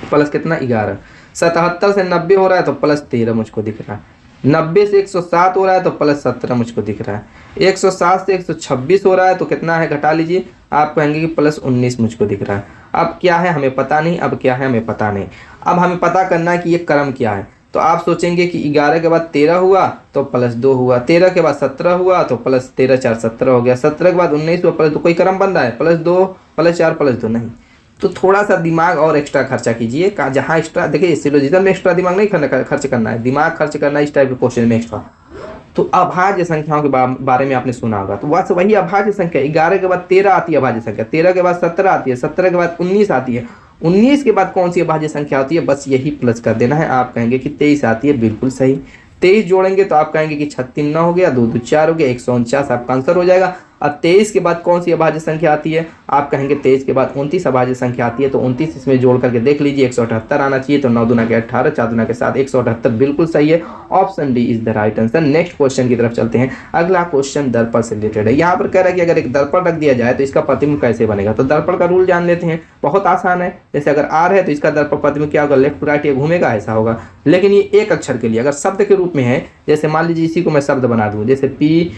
प्लस कितना 11, 77 से 90 हो रहा है तो +13 मुझको दिख रहा है। 90 से 107 हो रहा है तो +17 मुझको दिख रहा है। 107 से 126 हो रहा है तो कितना है घटा लीजिए, आप कहेंगे कि +19 मुझको दिख रहा है। अब क्या है हमें पता नहीं, अब क्या है हमें पता नहीं। अब हमें पता करना है कि ये क्रम क्या है। तो आप सोचेंगे कि 11 के बाद 13 हुआ तो +2 हुआ, 13 के बाद 17 हुआ तो +13 4 17 हो गया, 17 के बाद 19 हुआ +2, कोई क्रम बन रहा है +2 +4 +2 नहीं। तो थोड़ा सा दिमाग और एक्स्ट्रा खर्चा कीजिए, जहाँ एक्स्ट्रा देखिए सिलोजिज्म में एक्स्ट्रा दिमाग नहीं खर्च करना है, दिमाग खर्च करना है इस टाइप के क्वेश्चन में एक्स्ट्रा। तो अभाज्य संख्याओं के बारे में आपने सुना होगा, तो बस वही अभाज्य संख्या 11 के बाद 13 आती है अभाज्य संख्या, 13 के बाद 17 आती है, 17 के बाद 19 आती है, 19 के बाद कौन सी अभाज्य संख्या आती है, बस यही प्लस कर देना है। आप कहेंगे कि 23 आती है, बिल्कुल सही। 23 जोड़ेंगे तो आप कहेंगे कि 36 हो गया, 2 2 4 हो गया, 149 आपका आंसर हो जाएगा। अब 23 के बाद कौन सी अभाज्य संख्या आती है, आप कहेंगे 23 के बाद 29 अभाज्य संख्या आती है, तो 29 इसमें जोड़ करके देख लीजिए, 178 आना चाहिए। तो 9 दूना के 18, 4 दूना के 7, 178 बिल्कुल सही है। Option D is the right answer. Next question की तरफ चलते हैं। अगला क्वेश्चन दर्पण से रिलेटेड है। यहाँ पर कह रहा है कि अगर एक दर्पण रख दिया जाए तो इसका प्रतिबिंब कैसे बनेगा। तो दर्पण का रूल जान लेते हैं, बहुत आसान है। जैसे अगर आर है तो इसका दर्पण प्रतिबिंब क्या होगा, लेफ्ट टू राइट ये घूमेगा, ऐसा होगा। लेकिन ये एक अक्षर के लिए, अगर शब्द के रूप में है, जैसे मान लीजिए इसी को मैं शब्द बना दूं, जैसे टी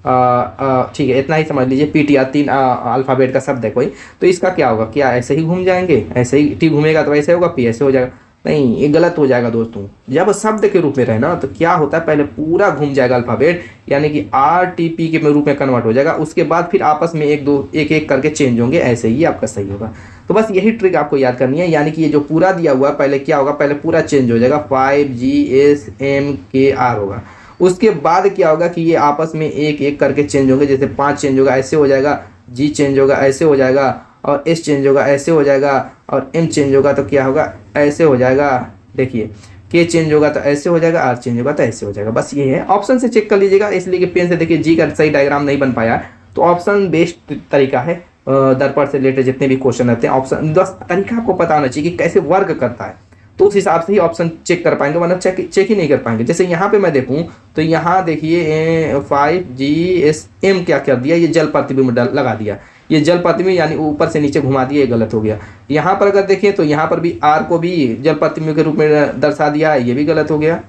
ठीक है, इतना ही समझ लीजिए, PTR 3 अल्फाबेट का शब्द है कोई, तो इसका क्या होगा, क्या ऐसे ही घूम जाएंगे, ऐसे ही टी घूमेगा तो ऐसे होगा, P ऐसे हो जाएगा, नहीं ये गलत हो जाएगा दोस्तों। जब शब्द के रूप में रहे ना तो क्या होता है, पहले पूरा घूम जाएगा अल्फाबेट, यानी कि RTP के रूप में कन्वर्ट हो जाएगा, उसके बाद फिर आपस में एक एक करके चेंज होंगे, ऐसे ही आपका सही होगा। तो बस यही ट्रिक आपको याद करनी है, यानी कि ये जो पूरा दिया हुआ है पहले क्या होगा, पहले पूरा चेंज हो जाएगा, 5GSMKR होगा। उसके बाद क्या होगा कि ये आपस में एक एक करके चेंज होंगे, जैसे 5 चेंज होगा ऐसे हो जाएगा, G चेंज होगा ऐसे हो जाएगा, और S चेंज होगा ऐसे हो जाएगा, और M चेंज होगा तो क्या होगा, ऐसे हो जाएगा। देखिए K चेंज होगा तो ऐसे हो जाएगा, R चेंज होगा तो ऐसे हो जाएगा। बस ये है, ऑप्शन से चेक कर लीजिएगा, इसलिए कि पेन से देखिए G का सही डायग्राम नहीं बन पाया, तो ऑप्शन बेस्ड तरीका है। दर्पण से रिलेटेड जितने भी क्वेश्चन रहते हैं, ऑप्शन 10 तरीका आपको पता होना चाहिए कि कैसे वर्क करता है, तो उस हिसाब से ही ऑप्शन चेक कर पाएंगे, वरना चेक ही नहीं कर पाएंगे। जैसे यहाँ पे मैं देखूँ तो यहाँ देखिए 5GSM क्या कर दिया, ये जल प्रतिबिंब लगा दिया, ये जल प्रतिबिंब यानी ऊपर से नीचे घुमा दिया, ये गलत हो गया। यहाँ पर अगर देखें तो यहाँ पर भी R को भी जल प्रतिबिंब के रूप में दर्शा दिया, ये भी गलत हो गया।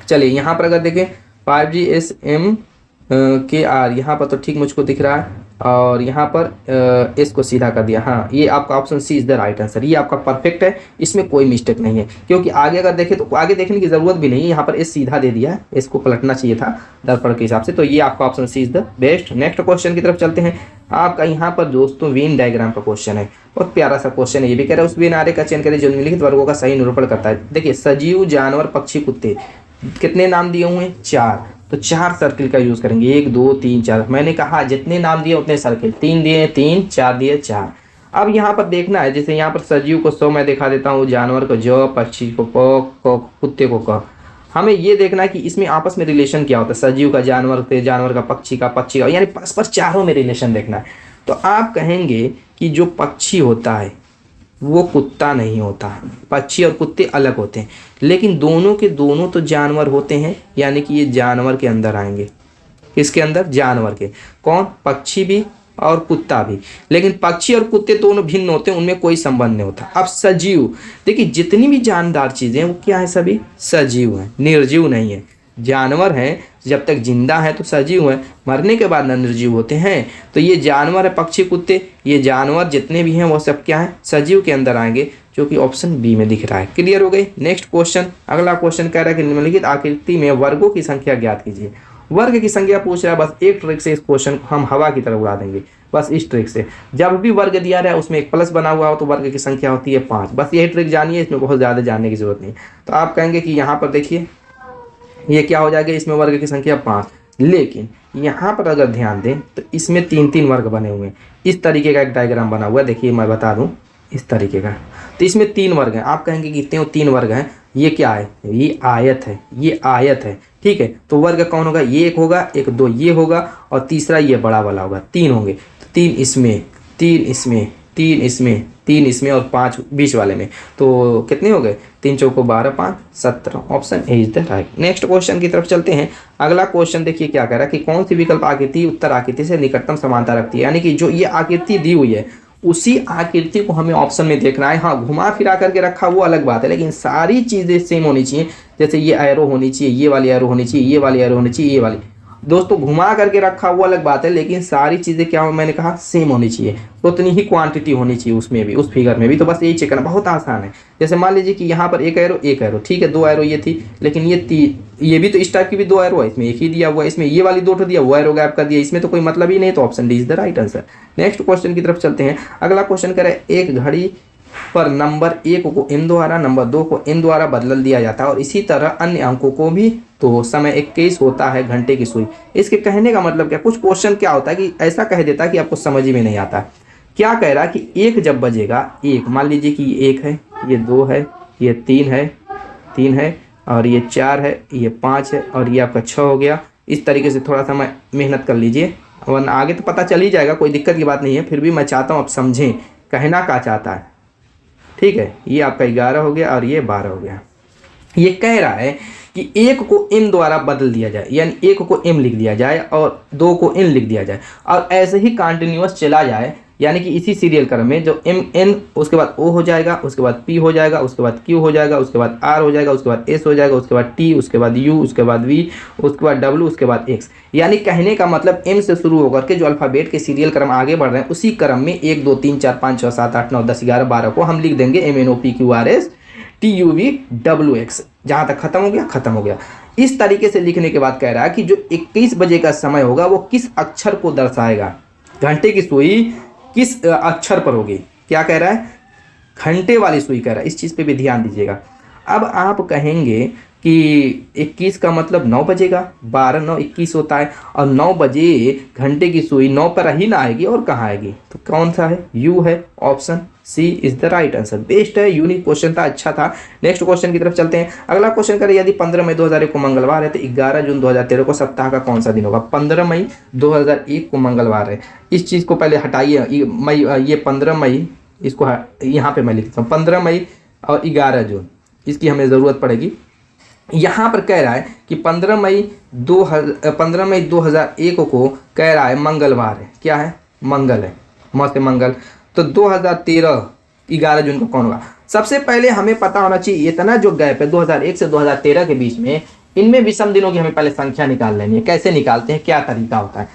चलिए यहाँ पर अगर देखें 5GSMKR, यहाँ पर तो ठीक मुझको दिख रहा है, और यहाँ पर इसको सीधा कर दिया। हाँ, ये आपका option C is the right answer, ये आपका परफेक्ट है, इसमें कोई मिस्टेक नहीं है, क्योंकि आगे अगर देखें तो आगे देखने की जरूरत भी नहीं है, यहाँ पर इस सीधा दे दिया है, इसको पलटना चाहिए था दर्पण के हिसाब से, तो ये आपका option C is the best. Next question की तरफ चलते हैं। आपका यहाँ पर दोस्तों वेन डायग्राम का क्वेश्चन है, बहुत प्यारा सा क्वेश्चन है। ये भी कह रहा है उस वेन आरेख का चयन करें जो निम्नलिखित वर्गों का सही निरूपण करता है। देखिए सजीव, जानवर, पक्षी, कुत्ते, कितने नाम दिए हुए हैं, 4, तो 4 सर्किल का यूज करेंगे, 1 2 3 4। मैंने कहा जितने नाम दिए उतने सर्किल, 3 दिए 3, 4 दिए 4। अब यहाँ पर देखना है, जैसे यहाँ पर सजीव को 100 मैं दिखा देता हूँ, जानवर को ज, पक्षी को प, कुत्ते को क। हमें ये देखना है कि इसमें आपस में रिलेशन क्या होता है, सजीव का जानवर से, जानवर का पक्षी का, यानी परस्पर चारों में रिलेशन देखना है। तो आप कहेंगे कि जो पक्षी होता है वो कुत्ता नहीं होता, पक्षी और कुत्ते अलग होते हैं, लेकिन दोनों के दोनों तो जानवर होते हैं, यानी कि ये जानवर के अंदर आएंगे। किसके अंदर, जानवर के। कौन, पक्षी भी और कुत्ता भी, लेकिन पक्षी और कुत्ते दोनों भिन्न होते हैं, उनमें कोई संबंध नहीं होता। अब सजीव, देखिए जितनी भी जानदार चीजें वो क्या है, सभी सजीव हैं, निर्जीव नहीं है। जानवर हैं जब तक जिंदा है तो सजीव है, मरने के बाद निर्जीव होते हैं। तो ये जानवर है, पक्षी, कुत्ते, ये जानवर जितने भी हैं वो सब क्या है, सजीव के अंदर आएंगे, जो कि ऑप्शन बी में दिख रहा है। क्लियर हो गई। नेक्स्ट क्वेश्चन, अगला क्वेश्चन कह रहा है कि निम्नलिखित आकृति में वर्गों की संख्या ज्ञात कीजिए। वर्ग की संख्या पूछ रहा है, बस एक ट्रिक से इस क्वेश्चन को हम हवा की तरह उड़ा देंगे, बस इस ट्रिक से। जब भी वर्ग दिया रहा है उसमें एक प्लस बना हुआ हो तो वर्ग की संख्या होती है 5, बस यही ट्रिक जानिए, इसमें बहुत ज़्यादा जानने की जरूरत नहीं। तो आप कहेंगे कि यहाँ पर देखिए ये क्या हो जाएगा, इसमें वर्ग की संख्या 5, लेकिन यहाँ पर अगर ध्यान दें तो इसमें 3-3 वर्ग बने हुए हैं। इस तरीके का एक डायग्राम बना हुआ है, देखिए मैं बता दूं, इस तरीके का। तो इसमें 3 वर्ग हैं, आप कहेंगे कि इतने 3 वर्ग हैं, ये क्या है, ये आयत है, ये आयत है, ठीक है। तो वर्ग कौन होगा, ये एक होगा, एक 2 ये होगा, और तीसरा ये बड़ा वाला होगा, 3 होंगे। तो 3 इसमें, 3 इसमें, 3 इसमें, 3 इसमें, और 5 बीच वाले में, तो कितने हो गए, 3 चौको 12, 5 17। Option A is the right. Next question की तरफ चलते हैं। अगला क्वेश्चन देखिए क्या कह रहा है कि कौन सी विकल्प आकृति उत्तर आकृति से निकटतम समानता रखती है, यानी कि जो ये आकृति दी हुई है उसी आकृति को हमें ऑप्शन में देखना है। हाँ, घुमा फिरा करके रखा वो अलग बात है, लेकिन सारी चीज़ें सेम होनी चाहिए। जैसे ये एरो होनी चाहिए, ये वाली एरो होनी चाहिए, ये वाली एरो होनी चाहिए, ये वाली। दोस्तों घुमा करके रखा वो अलग बात है, लेकिन सारी चीज़ें क्या मैंने कहा सेम होनी चाहिए, उतनी ही क्वांटिटी होनी चाहिए उसमें भी, उस फिगर में भी। तो बस यही चेक करना, बहुत आसान है। जैसे मान लीजिए कि यहाँ पर एक एरो, ठीक है, 2 एरो ये थी, लेकिन ये भी तो इस टाइप की भी 2 एरो है, इसमें एक ही दिया हुआ है, इसमें ये वाली 2 दिया, वो एरो गैप कर दिया, इसमें तो कोई मतलब ही नहीं। तो option D is the right answer. Next question की तरफ चलते हैं। अगला क्वेश्चन करें, एक घड़ी पर नंबर 1 को m द्वारा, नंबर 2 को n द्वारा बदल दिया जाता है और इसी तरह अन्य अंकों को भी, तो समय 21 होता है घंटे की सुई। इसके कहने का मतलब क्या? कुछ क्वेश्चन क्या होता है कि ऐसा कह देता है कि आपको समझ ही में नहीं आता। क्या कह रहा है कि 1 जब बजेगा, 1 मान लीजिए कि ये 1 है, ये 2 है, ये 3 है और ये 4 है, ये 5 है और ये आपका 6 हो गया। इस तरीके से थोड़ा सा मेहनत कर लीजिए, वरना आगे तो पता चल ही जाएगा, कोई दिक्कत की बात नहीं है। फिर भी मैं चाहता हूँ आप समझें कहना क्या चाहता है, ठीक है। ये आपका 11 हो गया और ये 12 हो गया। ये कह रहा है कि 1 को m द्वारा बदल दिया जाए, यानी 1 को m लिख दिया जाए और 2 को n लिख दिया जाए, और ऐसे ही कंटिन्यूअस चला जाए, यानी कि इसी सीरियल क्रम में जो m n, उसके बाद o हो जाएगा, उसके बाद p हो जाएगा, उसके बाद q हो जाएगा, उसके बाद r हो जाएगा, उसके बाद s हो जाएगा, उसके बाद t, उसके बाद u, उसके बाद v, उसके बाद w, उसके बाद x। यानी कहने का मतलब m से शुरू होकर के जो अल्फ़ाबेट के सीरियल क्रम आगे बढ़ रहे हैं, उसी क्रम में 1 2 3 4 5 6 7 8 9 10 11 12 को हम लिख देंगे m n o p q r s t u v w x। जहाँ तक खत्म हो गया, खत्म हो गया। इस तरीके से लिखने के बाद कह रहा है कि जो 21 बजे का समय होगा वो किस अक्षर को दर्शाएगा, घंटे की सुई किस अक्षर पर होगी। क्या कह रहा है? घंटे वाली सुई कह रहा है। इस चीज़ पे भी ध्यान दीजिएगा। अब आप कहेंगे कि 21 का मतलब 9 बजेगा, 12 9 21 होता है, और 9 बजे घंटे की सुई 9 पर ही ना आएगी और कहाँ आएगी? तो कौन सा है? यू है। Option C is the right answer. Best है, यूनिक क्वेश्चन था, अच्छा था। नेक्स्ट क्वेश्चन की तरफ चलते हैं। अगला क्वेश्चन करें, यदि 15 मई 2001 को मंगलवार है तो 11 जून 2013 को सप्ताह का कौन सा दिन होगा? 15 मई 2001 को मंगलवार है। इस चीज़ को पहले हटाइए, मई, ये 15 मई, इसको यहाँ पे मैं लिखता हूँ 15 मई और 11 जून, इसकी हमें ज़रूरत पड़ेगी। यहाँ पर कह रहा है कि 15 मई 2001 को कह रहा है मंगलवार है। क्या है? मंगल है, मस्त मंगल। तो 2013 11 जून को कौन होगा? सबसे पहले हमें पता होना चाहिए इतना जो गैप है 2001 से 2013 के बीच में, इनमें विषम दिनों की हमें पहले संख्या निकाल लेनी है। कैसे निकालते हैं, क्या तरीका होता है?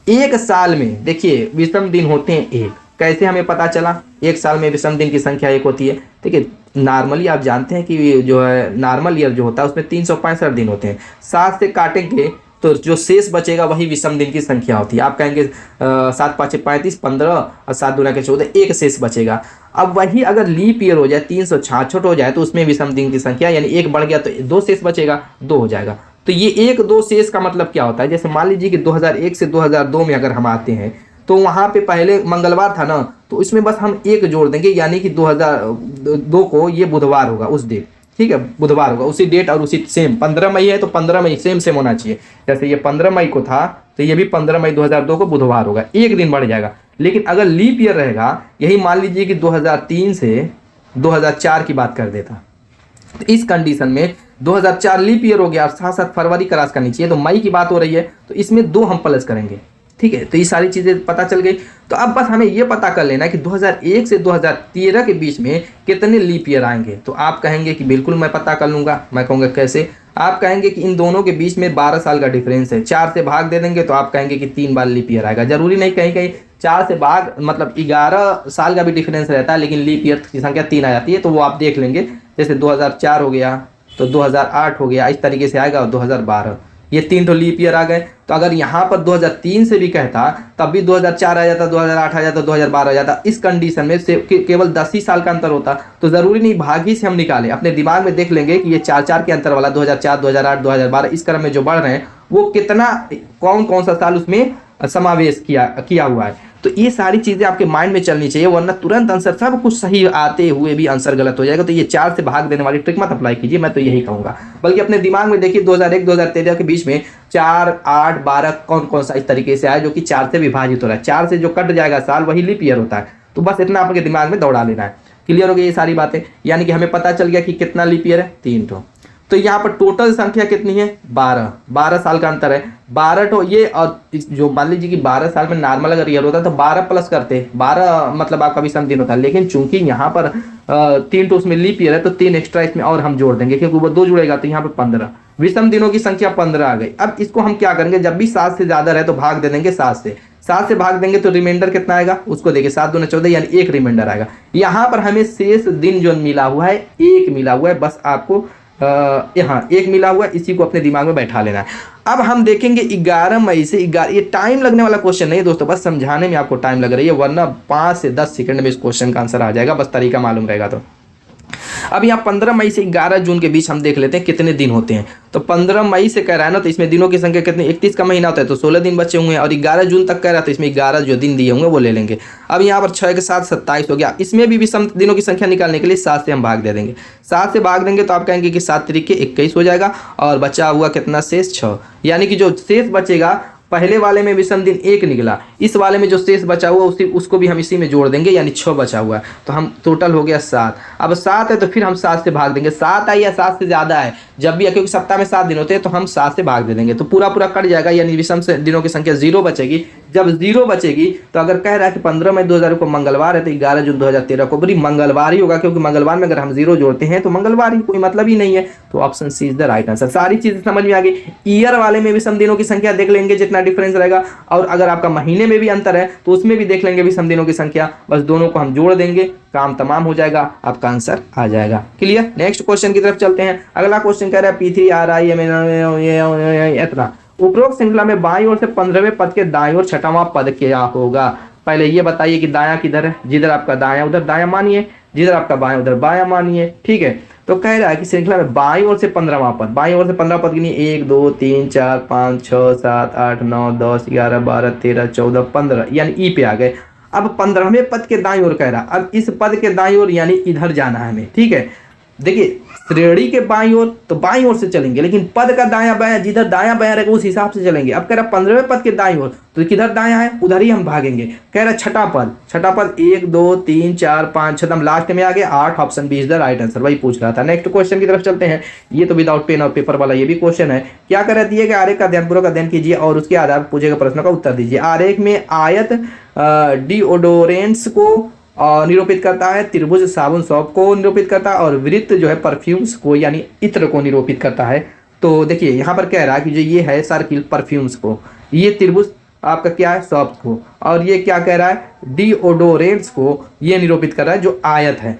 एक साल में देखिए विषम दिन होते हैं 1। कैसे हमें पता चला? एक साल में विषम दिन की संख्या 1 होती है। ठीक है, नॉर्मली आप जानते हैं कि जो है नॉर्मल ईयर जो होता है उसमें 365 दिन होते हैं। 7 से काटेंगे तो जो शेष बचेगा वही विषम दिन की संख्या होती है। आप कहेंगे 7 5 35 15 और 7 दूना के 14, एक शेष बचेगा। अब वही अगर लीप ईयर हो जाए, 366 हो जाए, तो उसमें विषम दिन की संख्या यानी 1 बढ़ गया तो 2 शेष बचेगा, 2 हो जाएगा। तो ये 1 2 शेष का मतलब क्या होता है? जैसे मान लीजिए कि 2001 से 2002 में अगर हम आते हैं तो वहाँ पे पहले मंगलवार था ना, तो इसमें बस हम 1 जोड़ देंगे, यानी कि 2002 को ये बुधवार होगा उस डेट। ठीक है, बुधवार होगा उसी डेट और उसी सेम 15 मई है तो 15 मई सेम होना चाहिए। जैसे ये 15 मई को था तो ये भी 15 मई 2002 को बुधवार होगा, 1 दिन बढ़ जाएगा। लेकिन अगर लीप ईयर रहेगा, यही मान लीजिए कि 2003 से 2004 की बात कर देता, तो इस कंडीशन में 2004 लीप ईयर हो गया और साथ साथ फरवरी क्रॉस करनी चाहिए, तो मई की बात हो रही है तो इसमें 2 हम प्लस करेंगे। ठीक है, तो ये सारी चीज़ें पता चल गई। तो अब बस हमें ये पता कर लेना है कि 2001 से 2013 के बीच में कितने लीप ईयर आएंगे। तो आप कहेंगे कि बिल्कुल मैं पता कर लूँगा। मैं कहूँगा कैसे? आप कहेंगे कि इन दोनों के बीच में 12 साल का डिफरेंस है, 4 से भाग दे देंगे तो आप कहेंगे कि 3 बार लीप ईयर आएगा। जरूरी नहीं, कहीं कहीं 4 से भाग मतलब 11 साल का भी डिफरेंस रहता है, लेकिन लीप ईयर की संख्या 3 आ जाती है, तो वो आप देख लेंगे। जैसे 2004 हो गया तो 2008 हो गया, इस तरीके से आएगा। और 2012, ये 3 तो लीप ईयर आ गए। तो अगर यहाँ पर 2003 से भी कहता तब भी 2004 आ जाता, 2008 आ जाता, 2012 आ जाता। इस कंडीशन में से केवल 10 ही साल का अंतर होता। तो ज़रूरी नहीं भाग ही से हम निकालें, अपने दिमाग में देख लेंगे कि ये 4 के अंतर वाला 2004 2008 2012 इस क्रम में जो बढ़ रहे हैं वो कितना, कौन कौन सा साल उसमें समावेश किया हुआ है। तो ये सारी चीज़ें आपके माइंड में चलनी चाहिए, वरना तुरंत आंसर सब कुछ सही आते हुए भी आंसर गलत हो जाएगा। तो ये 4 से भाग देने वाली ट्रिक मत अप्लाई कीजिए, मैं तो यही कहूँगा। बल्कि अपने दिमाग में देखिए 2001 2013 के बीच में 4 8 12 कौन कौन सा इस तरीके से आया जो कि 4 से विभाजित हो रहा है। 4 से जो कट जाएगा साल वही लीप ईयर होता है। तो बस इतना आपके दिमाग में दौड़ा लेना है। क्लियर हो गई ये सारी बातें? यानी कि हमें पता चल गया कि कितना लीप ईयर है, 3 ठो। तो यहाँ पर टोटल संख्या कितनी है 12, 12 साल का अंतर है। 12 तो ये, और जो मान लीजिए कि 12 साल में नॉर्मल अगर ईयर होता तो 12 प्लस करते, 12 मतलब आपका विषम दिन होता, लेकिन चूंकि यहाँ पर 3 तो उसमें लीप ईयर है तो 3 एक्स्ट्रा इसमें और हम जोड़ देंगे क्योंकि वो 2 जुड़ेगा तो यहाँ पे 15, विषम दिनों की संख्या 15 आ गई। अब इसको हम क्या करेंगे, जब भी 7 से ज्यादा रहे तो भाग दे देंगे 7 से, 7 से भाग देंगे तो रिमाइंडर कितना आएगा उसको देखिए, 7 दूनी 14 यानी 1 रिमाइंडर आएगा। यहाँ पर हमें शेष दिन जो मिला हुआ है 1 मिला हुआ है, बस आपको यहाँ 1 मिला हुआ है, इसी को अपने दिमाग में बैठा लेना है। अब हम देखेंगे 11 मई से 11, ये टाइम लगने वाला क्वेश्चन नहीं है दोस्तों, बस समझाने में आपको टाइम लग रही है, वरना 5 से 10 सेकंड में इस क्वेश्चन का आंसर आ जाएगा, बस तरीका मालूम रहेगा तो। अब यहाँ 15 मई से 11 जून के बीच हम देख लेते हैं कितने दिन होते हैं। तो 15 मई से कह रहा है ना, तो इसमें दिनों की संख्या कितनी, 31 का महीना होता है तो 16 दिन बचे हुए हैं, और 11 जून तक कह रहा है तो इसमें 11 जो दिन दिए होंगे वो ले लेंगे। अब यहाँ पर 6 के साथ 27 हो गया, इसमें भी विषम दिनों की संख्या निकालने के लिए 7 से हम भाग दे देंगे। 7 से भाग देंगे तो आप कहेंगे कि 7 तरीके 21 हो जाएगा, और बचा हुआ कितना शेष 6, यानी कि जो शेष बचेगा, पहले वाले में विषम दिन 1 निकला, इस वाले में जो शेष बचा हुआ उसको भी हम इसी में जोड़ देंगे, यानी 6 बचा हुआ है, तो हम टोटल हो गया 7। अब 7 है तो फिर हम 7 से भाग देंगे, 7 है या 7 से ज्यादा है, जब भी, क्योंकि सप्ताह में 7 दिन होते हैं तो हम 7 से भाग दे देंगे, तो पूरा पूरा कट जाएगा, यानी विषम से दिनों की संख्या 0 बचेगी। जब 0 बचेगी तो अगर कह रहा है कि 15 मई 2000 को मंगलवार है तो 11 जून 2013 को भी मंगलवार ही होगा, क्योंकि मंगलवार में अगर हम 0 जोड़ते हैं तो मंगलवार ही, कोई मतलब ही नहीं है, तो option C is the right answer. सारी चीजें समझ में आ गई। ईयर वाले में विषम दिनों की संख्या देख लेंगे जितना डिफरेंस रहेगा, और अगर आपका महीने में भी अंतर है तो उसमें भी देख लेंगे विषम दिनों की संख्या, बस दोनों को हम जोड़ देंगे, काम तमाम हो जाएगा, आपका आंसर आ जाएगा। क्लियर। नेक्स्ट क्वेश्चन की तरफ चलते हैं। अगला क्वेश्चन कह रहा है P3RI इतना, उपरोक्त श्रृंखला में बाईं ओर से 15वें पद के दाईं ओर 6वां पद क्या होगा। पहले ये बताइए कि दायां किधर है, जिधर आपका दायां उधर दायां मानिए, जिधर आपका बायां उधर बायां मानिए, ठीक है। तो कह रहा है कि श्रृंखला में बाईं ओर से 15वां पद, बाईं ओर से 15 पद के लिए 1 2 3 4 5 6 7 8 9 10 11 12 13 14 15, यानी ई पे आ गए। अब 15वें पद के दाईं ओर कह रहा, अब इस पद के दाईं ओर यानी इधर जाना है हमें, ठीक है। देखिए श्रेणी के बाईं ओर तो बाईं ओर से चलेंगे, लेकिन पद का दायां बायां, जिधर दायां बायां रहेगा उस हिसाब से चलेंगे। अब कह रहा 15वें पद के दाईं ओर तो किधर दायां है उधर ही हम भागेंगे। कह रहा छठा पद 1 2 3 4 5 6 लास्ट में आ गए 8, option B is the right answer, वही पूछ रहा था। नेक्स्ट क्वेश्चन की तरफ चलते हैं। ये तो विदाउट पेन और पेपर वाला ये भी क्वेश्चन है। क्या कर रहा दिए गए आरेख का ध्यानपूर्वक अध्ययन कीजिए और उसके आधार पर पूछे गए प्रश्नों का उत्तर दीजिए। आरेख में आयत डिओडोरेंट्स को निरूपित करता है, त्रिभुज साबुन सौंफ को निरूपित करता है, और वृत्त जो है परफ्यूम्स को यानी इत्र को निरूपित करता है। तो देखिए यहाँ पर कह रहा है कि जो ये है सर्किल परफ्यूम्स को, ये त्रिभुज आपका क्या है सौंफ को, और ये क्या कह रहा है डिओडोरेंट्स को ये निरूपित कर रहा है जो आयत है।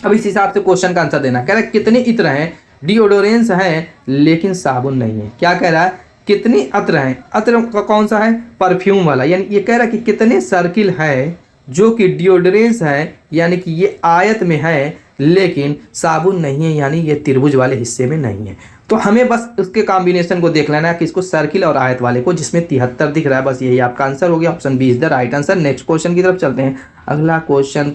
अब इस हिसाब से क्वेश्चन का आंसर देना। कह रहा है कितने इत्र हैं, डिओडोरेंट्स हैं लेकिन साबुन नहीं है। क्या कह रहा है कितने अत्र हैं, अत्र का कौन सा है परफ्यूम वाला, यानी ये कह रहा है कि कितने सर्किल है जो कि डिओडोरेंस है, यानी कि ये आयत में है लेकिन साबुन नहीं है, यानी ये त्रिभुज वाले हिस्से में नहीं है। तो हमें बस उसके कॉम्बिनेशन को देख लेना है कि इसको सर्किल और आयत वाले को, जिसमें 73 दिख रहा है, बस यही आपका आंसर हो गया, option B is the right answer. Next question की तरफ चलते हैं। अगला क्वेश्चन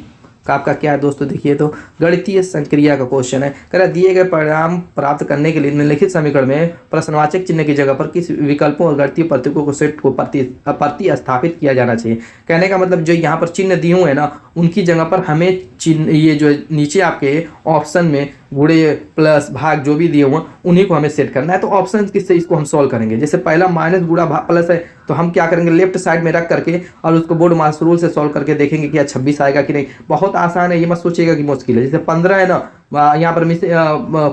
का आपका क्या है दोस्तों, देखिए तो गणितीय संक्रिया का क्वेश्चन है। कह रहा दिए गए परिणाम प्राप्त करने के लिए निम्नलिखित समीकरण में प्रश्नवाचक चिन्ह की जगह पर किस विकल्पों और गणितीय प्रतीकों को सेट को प्रति स्थापित किया जाना चाहिए। कहने का मतलब जो यहाँ पर चिन्ह दिए हुए हैं ना, उनकी जगह पर हमें चिन्ह, ये जो नीचे आपके ऑप्शन में गुणे प्लस भाग जो भी दिए हुए हैं उन्हीं को हमें सेट करना है। तो ऑप्शन किससे इसको हम सॉल्व करेंगे, जैसे पहला माइनस गुणा प्लस है तो हम क्या करेंगे लेफ्ट साइड में रख करके और उसको बोर्ड मास रूल से सॉल्व करके देखेंगे कि 26 आएगा कि नहीं। बहुत आसान है, ये मत सोचिएगा कि मुश्किल है। जैसे 15 है ना, यहाँ पर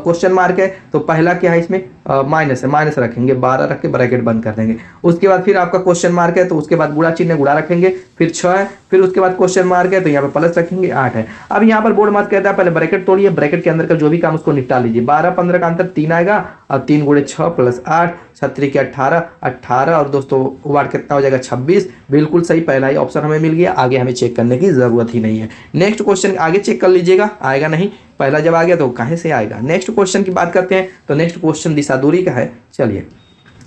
क्वेश्चन मार्क है तो पहला क्या है इसमें माइनस है, माइनस रखेंगे, 12 रख के ब्रैकेट बंद कर देंगे। उसके बाद फिर आपका क्वेश्चन मार्क है तो उसके बाद गुणा चिन्ह गुणा रखेंगे, फिर 6 है, फिर उसके बाद क्वेश्चन मार्क है तो यहाँ पर प्लस रखेंगे, 8 है। अब यहाँ पर बोर्ड मास कहता है पहले ब्रैकेट तोड़िए, ब्रैकेट के अंदर का जो भी काम उसको निपटा लीजिए। 12 15 का अंतर 3 आएगा और 3 गुणे 6 प्लस 8 36 के 18 और दोस्तों वाट कितना हो जाएगा 26। बिल्कुल सही, पहला ही ऑप्शन हमें मिल गया, आगे हमें चेक करने की जरूरत ही नहीं है। नेक्स्ट क्वेश्चन आगे चेक कर लीजिएगा, आएगा नहीं, पहला जब आ गया तो कहाँ से आएगा। नेक्स्ट क्वेश्चन की बात करते हैं तो नेक्स्ट क्वेश्चन दिशा दूरी का है। चलिए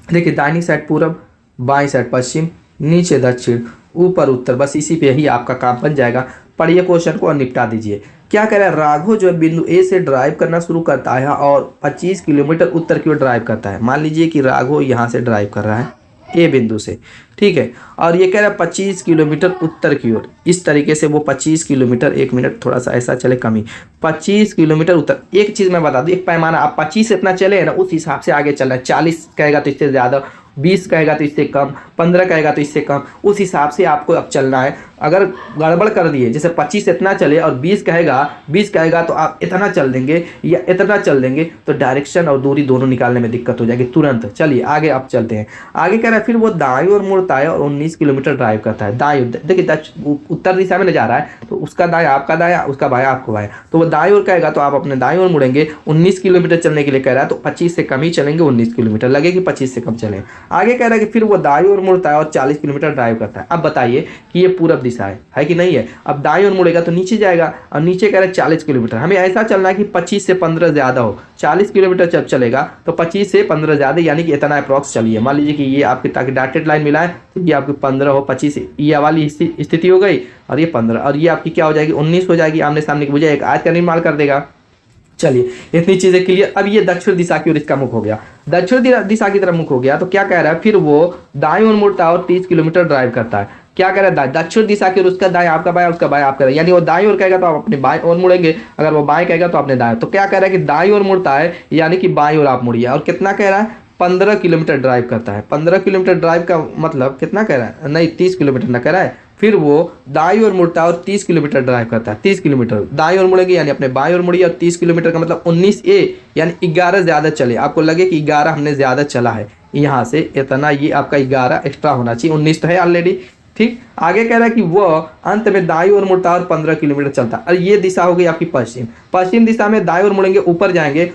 देखिए, दाहिनी साइड पूरब, बाईं साइड पश्चिम, नीचे दक्षिण, ऊपर उत्तर, बस इसी पे ही आपका काम बन जाएगा। पढ़िए क्वेश्चन को और निपटा दीजिए। क्या कह रहा है, राघव जो है बिंदु ए से ड्राइव करना शुरू करता है और 25 किलोमीटर उत्तर की ओर ड्राइव करता है। मान लीजिए कि राघव यहाँ से ड्राइव कर रहा है, ए बिंदु से, ठीक है। और ये कह रहा है 25 किलोमीटर उत्तर की ओर, इस तरीके से वो 25 किलोमीटर, 1 मिनट थोड़ा सा ऐसा चले कम ही, 25 किलोमीटर उत्तर। एक चीज़ मैं बता दूँ, एक पैमाना, आप 25 से इतना चले है ना, उस हिसाब से आगे चलना है। 40 कहेगा तो इससे ज़्यादा, 20 कहेगा तो इससे कम, 15 कहेगा तो इससे कम, उस हिसाब से आपको अब चलना है। अगर गड़बड़ कर दिए, जैसे 25 इतना चले और 20 कहेगा तो आप इतना चल देंगे या इतना चल देंगे, तो डायरेक्शन और दूरी दोनों निकालने में दिक्कत हो जाएगी तुरंत। चलिए आगे आप चलते हैं। आगे कह रहा है फिर वो दाईं ओर मुड़ता है और 19 किलोमीटर ड्राइव करता है। दाईं, देखिए उत्तर दिशा में जा रहा है, तो उसका दाया आपका दाया, उसका बाया आपको बाया, तो वो दाईं ओर कहेगा तो आप अपने दाईं ओर मुड़ेंगे। 19 किलोमीटर चलने के लिए कह रहा है, तो 25 से कम ही चलेंगे, 19 किलोमीटर लगे कि 25 से कम चलें। आगे कह रहा है कि फिर वो दाईं ओर मुड़ता है और 40 किलोमीटर ड्राइव करता है। अब बताइए कि ये पूरब दिशा है कि नहीं है। अब दाईं ओर मुड़ेगा तो नीचे जाएगा, और नीचे कह रहा है 40 किलोमीटर। हमें ऐसा चलना है कि 25 से 15 ज़्यादा हो। 40 किलोमीटर जब चलेगा तो 25 से 15 ज़्यादा, यानी कि इतना अप्रॉक्स चलिए। मान लीजिए कि ये आपकी ताकि डॉटेड लाइन मिला है, तो ये आपकी 15 हो, 25 ये वाली स्थिति हो गई, और ये 15, और ये आपकी क्या हो जाएगी, 19 हो जाएगी। आमने सामने की भुजा एक आयत का निर्माण कर देगा। चलिए इतनी चीजें क्लियर। अब ये दक्षिण दिशा की ओर इसका मुख हो गया, दक्षिण दिशा की तरफ मुख हो गया, तो क्या कह रहा है, फिर वो दाईं ओर मुड़ता है और 30 किलोमीटर ड्राइव करता है। क्या कह रहा है, दक्षिण दिशा की ओर, उसका दाएं आपका बाएं, उसका बाएं आपका, यानी वो दाईं ओर कहेगा तो आप अपने बाएं ओर मुड़ेंगे, अगर वो बाएं कहेगा तो अपने दाएं। तो क्या कह रहा है कि दाईं ओर मुड़ता है, यानी कि बाईं ओर आप मुड़िए। और कितना कह रहा है, 15 किलोमीटर ड्राइव करता है। 15 किलोमीटर ड्राइव का मतलब कितना कह रहा है, नहीं 30 किलोमीटर ना कह रहा है। फिर वो दाईं ओर मुड़ता है और 30 किलोमीटर ड्राइव करता है। 30 किलोमीटर दाईं ओर मुड़ेगी, यानी अपने बाईं ओर मुड़िए, और 30 किलोमीटर का मतलब 19A, यानी 11 ज़्यादा चले। आपको लगे कि 11 हमने ज़्यादा चला है, यहाँ से इतना, ये आपका 11 एक्स्ट्रा होना चाहिए, 19 तो है ऑलरेडी, ठीक। आगे कह रहा है कि वो अंत में दाईं ओर मुड़ता है और 15 किलोमीटर चलता है। और ये दिशा हो गई आपकी पश्चिम। पश्चिम दिशा में दाईं ओर मुड़ेंगे, ऊपर जाएंगे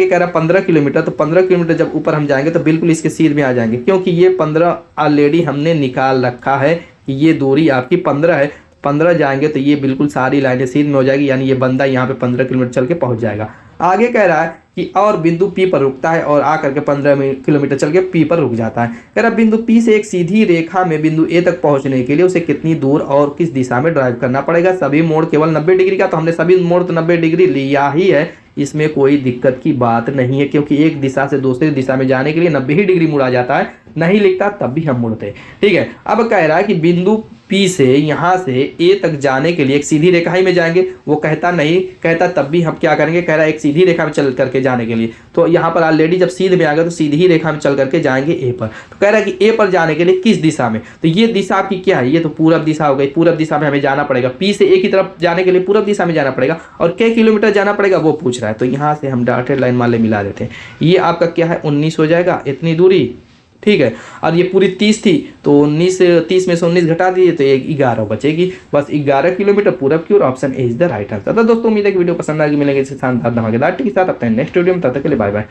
कह रहा है 15 किलोमीटर। तो 15 किलोमीटर जब ऊपर हम जाएंगे तो बिल्कुल इसके सीध में आ जाएंगे, क्योंकि ये 15 ऑलरेडी हमने निकाल रखा है कि ये दूरी आपकी 15 है। 15 जाएंगे तो ये बिल्कुल सारी लाइनें सीध में हो जाएगी, यानी ये बंदा यहाँ पे 15 किलोमीटर चल के पहुँच जाएगा। आगे कह रहा है कि और बिंदु पी पर रुकता है और आकर के 15 किलोमीटर चल के पी पर रुक जाता है। कह रहा बिंदु पी से एक सीधी रेखा में बिंदु ए तक पहुंचने के लिए उसे कितनी दूर और किस दिशा में ड्राइव करना पड़ेगा। सभी मोड़ केवल 90 डिग्री का, तो हमने सभी मोड़ तो 90 डिग्री लिया ही है, इसमें कोई दिक्कत की बात नहीं है, क्योंकि एक दिशा से दूसरी दिशा में जाने के लिए 90 ही डिग्री मुड़ा जाता है। नहीं लिखता तब भी हम मुड़ते, ठीक है। अब कह रहा है कि बिंदु पी से यहाँ से ए तक जाने के लिए एक सीधी रेखा ही में जाएंगे। वो कहता नहीं, कहता तब भी हम क्या करेंगे, कह रहा है एक सीधी रेखा में चल करके जाने के लिए। तो यहाँ पर ऑलरेडी जब सीध में आ गए तो सीधी ही रेखा में चल करके जाएंगे ए पर। तो कह रहा है कि ए पर जाने के लिए किस दिशा में, तो ये दिशा आपकी क्या है, ये तो पूरब दिशा हो गई। पूरब दिशा में हमें जाना पड़ेगा, पी से ए की तरफ जाने के लिए पूरब दिशा में जाना पड़ेगा। और कै किलोमीटर जाना पड़ेगा वो पूछ रहा है, तो यहाँ से हम डॉटेड लाइन मान ले मिला देते हैं। ये आपका क्या है, 19 हो जाएगा, इतनी दूरी, ठीक है। और ये पूरी 30 थी, तो 30 में से 19 घटा दिए तो एक 11 बचेगी। बस 11 किलोमीटर पूरब की ओर। Option A is the right answer. तो दोस्तों उम्मीद है कि वीडियो पसंद आएगी, मिलेंगे इस शानदार धमाकेदार टिप के साथ अपने नेक्स्ट वीडियो में। तब तक के लिए बाय बाय।